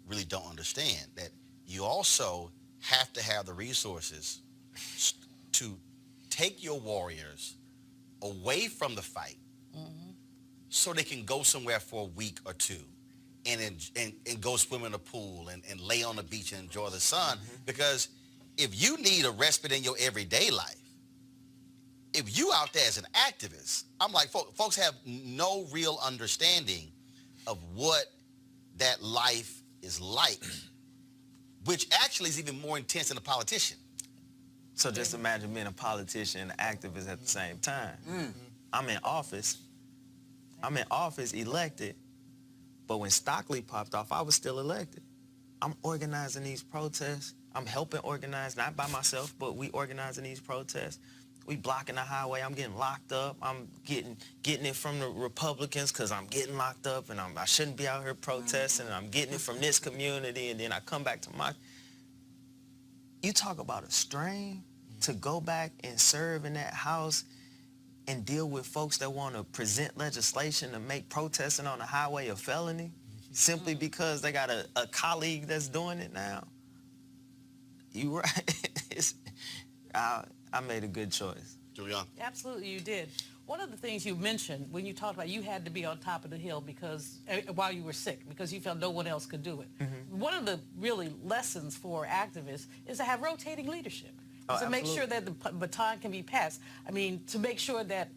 really don't understand, that you also have to have the resources to take your warriors away from the fight so they can go somewhere for a week or two and go swim in a pool and lay on the beach and enjoy the sun. Because if you need a respite in your everyday life, if you out there as an activist, I'm like, folks have no real understanding of what that life is like, which actually is even more intense than a politician. So just imagine being a politician and an activist at the same time. I'm in office, elected, but when Stockley popped off, I was still elected. I'm organizing these protests. I'm helping organize, not by myself, but we organizing these protests. We blocking the highway. I'm getting locked up. I'm getting it from the Republicans because I'm getting locked up and I shouldn't be out here protesting. And I'm getting it from this community, and then I come back to my... You talk about a strain to go back and serve in that house and deal with folks that want to present legislation to make protesting on the highway a felony simply because they got a colleague that's doing it now. You right. I made a good choice. Julian. Absolutely, you did. One of the things you mentioned when you talked about you had to be on top of the hill because while you were sick, because you felt no one else could do it. One of the really lessons for activists is to have rotating leadership. To make sure that the baton can be passed. I mean, to make sure that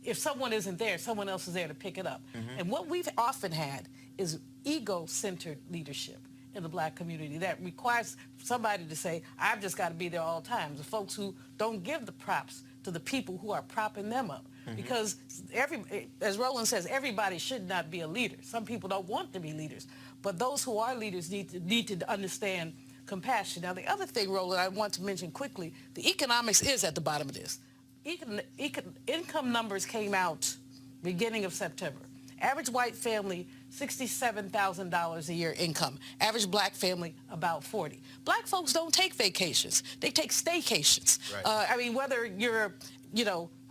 if someone isn't there, someone else is there to pick it up. And what we've often had is ego-centered leadership in the black community that requires somebody to say, I've just got to be there all the time. The folks who don't give the props to the people who are propping them up. Because as Roland says, everybody should not be a leader. Some people don't want to be leaders. But those who are leaders need to understand compassion. Now, the other thing, Roland, I want to mention quickly, the economics is at the bottom of this. Income numbers came out beginning of September. Average white family, $67,000 a year income. Average black family, about 40. Black folks don't take vacations. They take staycations. Right. I mean, whether you're,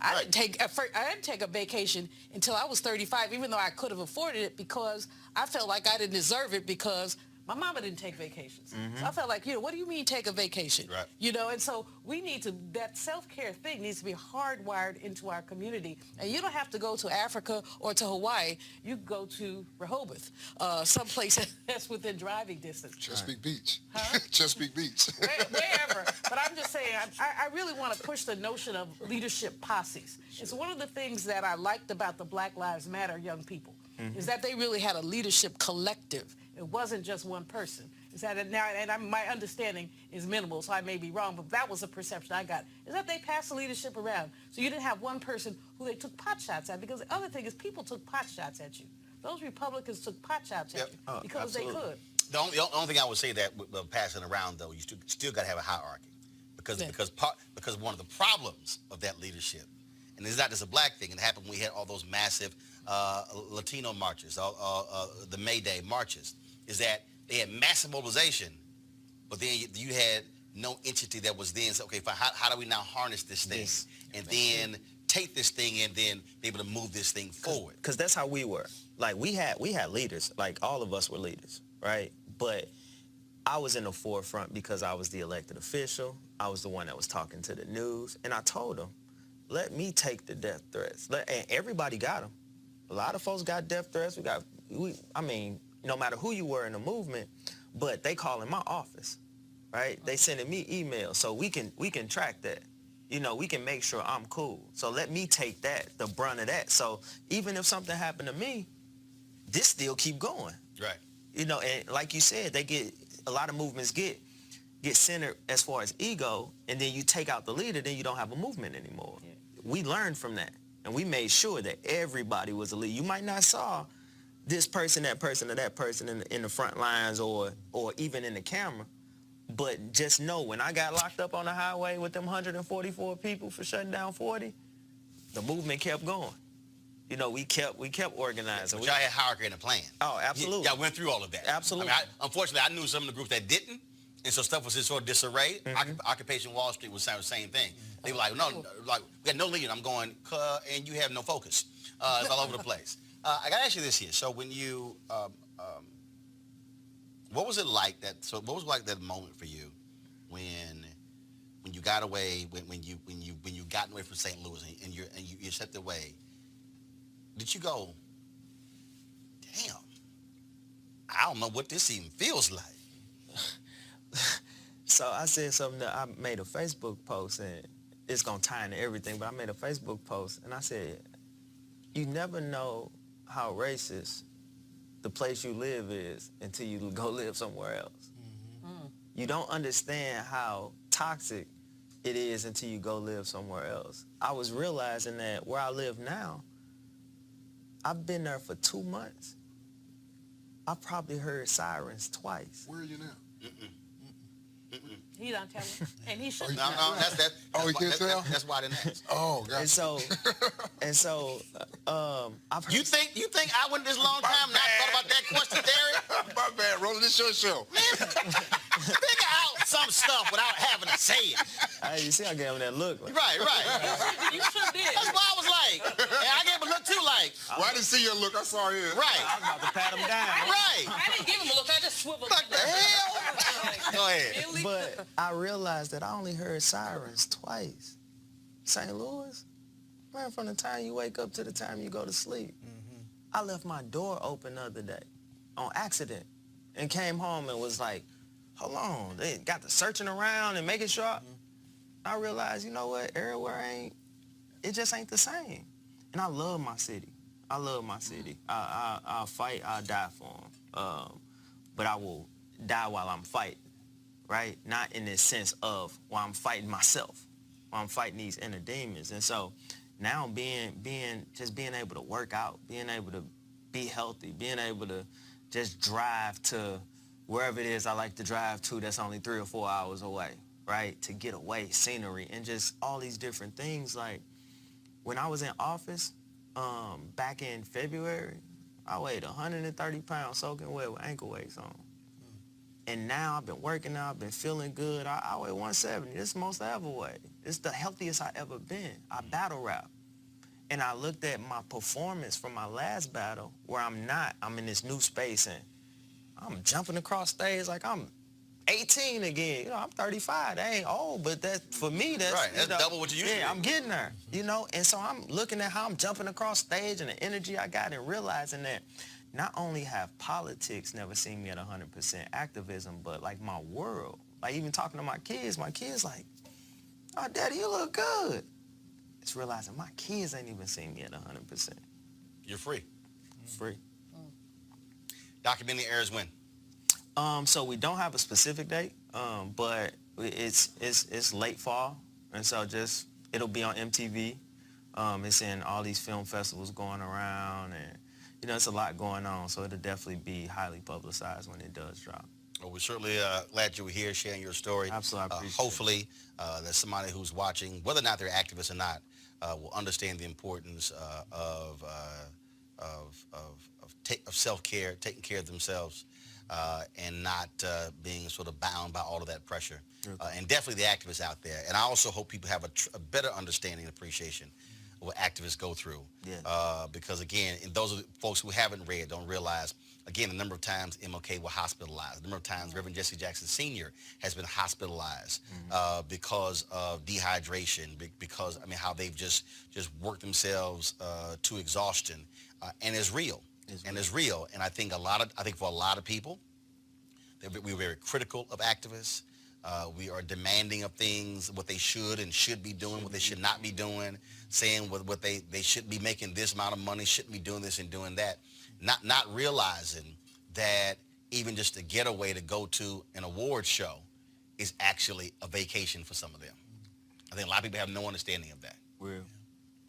I didn't take a vacation until I was 35, even though I could have afforded it because I felt like I didn't deserve it because my mama didn't take vacations. So I felt like, what do you mean take a vacation? Right. And so we need to, that self-care thing needs to be hardwired into our community. And you don't have to go to Africa or to Hawaii. You go to Rehoboth, someplace that's within driving distance. Chesapeake Beach. Huh? Chesapeake Beach. Wherever. But I'm just saying, I really want to push the notion of leadership posses. It's one of the things that I liked about the Black Lives Matter young people, is that they really had a leadership collective. It wasn't just one person. Is that now, and my understanding is minimal, so I may be wrong, but that was the perception I got, is that they passed the leadership around. So you didn't have one person who they took pot shots at, because the other thing is people took pot shots at you. Those Republicans took pot shots at you because they could. The only thing I would say that with passing around, though, you still got to have a hierarchy, because one of the problems of that leadership, and it's not just a black thing, it happened when we had all those massive Latino marches, the May Day marches, is that they had massive mobilization, but then you had no entity that was then, okay, fine, how do we now harness this thing? Yes. And then take this thing and then be able to move this thing forward. Because that's how we were. Like, we had leaders. Like, all of us were leaders, right? But I was in the forefront because I was the elected official. I was the one that was talking to the news. And I told them, let me take the death threats. And everybody got them. A lot of folks got death threats. No matter who you were in the movement, but they calling my office, right? They sending me emails, so we can track that. We can make sure I'm cool. So let me take the brunt of that. So even if something happened to me, this still keep going. Right. And like you said, a lot of movements get centered as far as ego, and then you take out the leader, then you don't have a movement anymore. Yeah. We learned from that, and we made sure that everybody was a leader. You might not saw this person, that person, or that person in the front lines or even in the camera. But just know, when I got locked up on the highway with them 144 people for shutting down 40, the movement kept going. We kept organizing. But y'all had hierarchy and a plan. Oh, absolutely. Y'all went through all of that. Absolutely. Unfortunately, I knew some of the groups that didn't, and so stuff was in sort of disarray. Occupation Wall Street was the same thing. They were like, no, we got no leader. I'm going, and you have no focus. It's all over the place. I got to ask you this here. So when you, what was it like that? So what was like that moment for you when you got away, when you got away from St. Louis and you stepped away? Did you go, damn, I don't know what this even feels like? So I said something that I made a Facebook post, and it's gonna tie into everything, but I made a Facebook post, and I said, you never know how racist the place you live is until you go live somewhere else. You don't understand how toxic it is until you go live somewhere else. I was realizing that where I live now, I've been there for 2 months. I probably heard sirens twice. Where are you now? He don't tell me, and he should. No, that's you can't tell? That's why I didn't ask. Oh, God. And so, I've heard. You think I went this long time and not thought about that question, Derek? My bad, Roland. This your show. Figure out some stuff without having to say it. Hey, you see, I gave him that look. Like, Right. You sure did. That's why I was like, and I gave him a look too, like. Well, I didn't see your look. I saw his. Right. I was about to pat him down. Right. I didn't give him a look. I just swiveled. What the hell? Go ahead. Really? But I realized that I only heard sirens twice. St. Louis, man, from the time you wake up to the time you go to sleep. I left my door open the other day on accident and came home and was like, hold on, they got the searching around and making sure. I realized, you know what, everywhere it just ain't the same. And I love my city. I love my city. I'll fight, I'll die for them. But I will die while I'm fighting, right? Not in the sense of while I'm fighting myself, while I'm fighting these inner demons. And so now being able to work out, being able to be healthy, being able to just drive to wherever it is I like to drive to that's only 3 or 4 hours away, right? To get away, scenery, and just all these different things. Like when I was in office back in February, I weighed 130 pounds soaking wet with ankle weights on. And now I've been working out, I've been feeling good. I weigh 170. This is the most I ever weighed. It's the healthiest I ever been. I battle rap. And I looked at my performance from my last battle where I'm in this new space and I'm jumping across stage like I'm 18 again. You know, I'm 35. That ain't old, but for me, that's right. That's double what you used to be. I'm getting there, you know? And so I'm looking at how I'm jumping across stage and the energy I got and realizing that not only have politics never seen me at 100% activism, but like my world, like even talking to my kids like, oh, Daddy, you look good. It's realizing my kids ain't even seen me at 100%. You're free. Free. Documentary airs when? So we don't have a specific date, but it's late fall, and so it'll be on MTV. It's in all these film festivals going around, and you know, it's a lot going on, so it'll definitely be highly publicized when it does drop. Well, we're certainly glad you were here sharing your story. Absolutely, I appreciate hopefully, that somebody who's watching, whether or not they're activists or not, will understand the importance of self-care, taking care of themselves, and not being sort of bound by all of that pressure. And definitely the activists out there. And I also hope people have a better understanding and appreciation of what activists go through. Because again, and those are the folks who haven't read, don't realize, again, the number of times MLK were hospitalized, the number of times Reverend Jesse Jackson Sr. has been hospitalized because of dehydration, because, I mean, how they've just worked themselves to exhaustion. And it's real. It's real. And I think for a lot of people, we're very critical of activists. We are demanding of things, what they should and should be doing, what they should not be doing, saying what they should be making this amount of money, shouldn't be doing this and doing that. Not realizing that even just a getaway to go to an awards show is actually a vacation for some of them. I think a lot of people have no understanding of that. Real.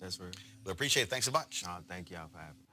That's real. We appreciate it. Thanks so much. Thank y'all for having me.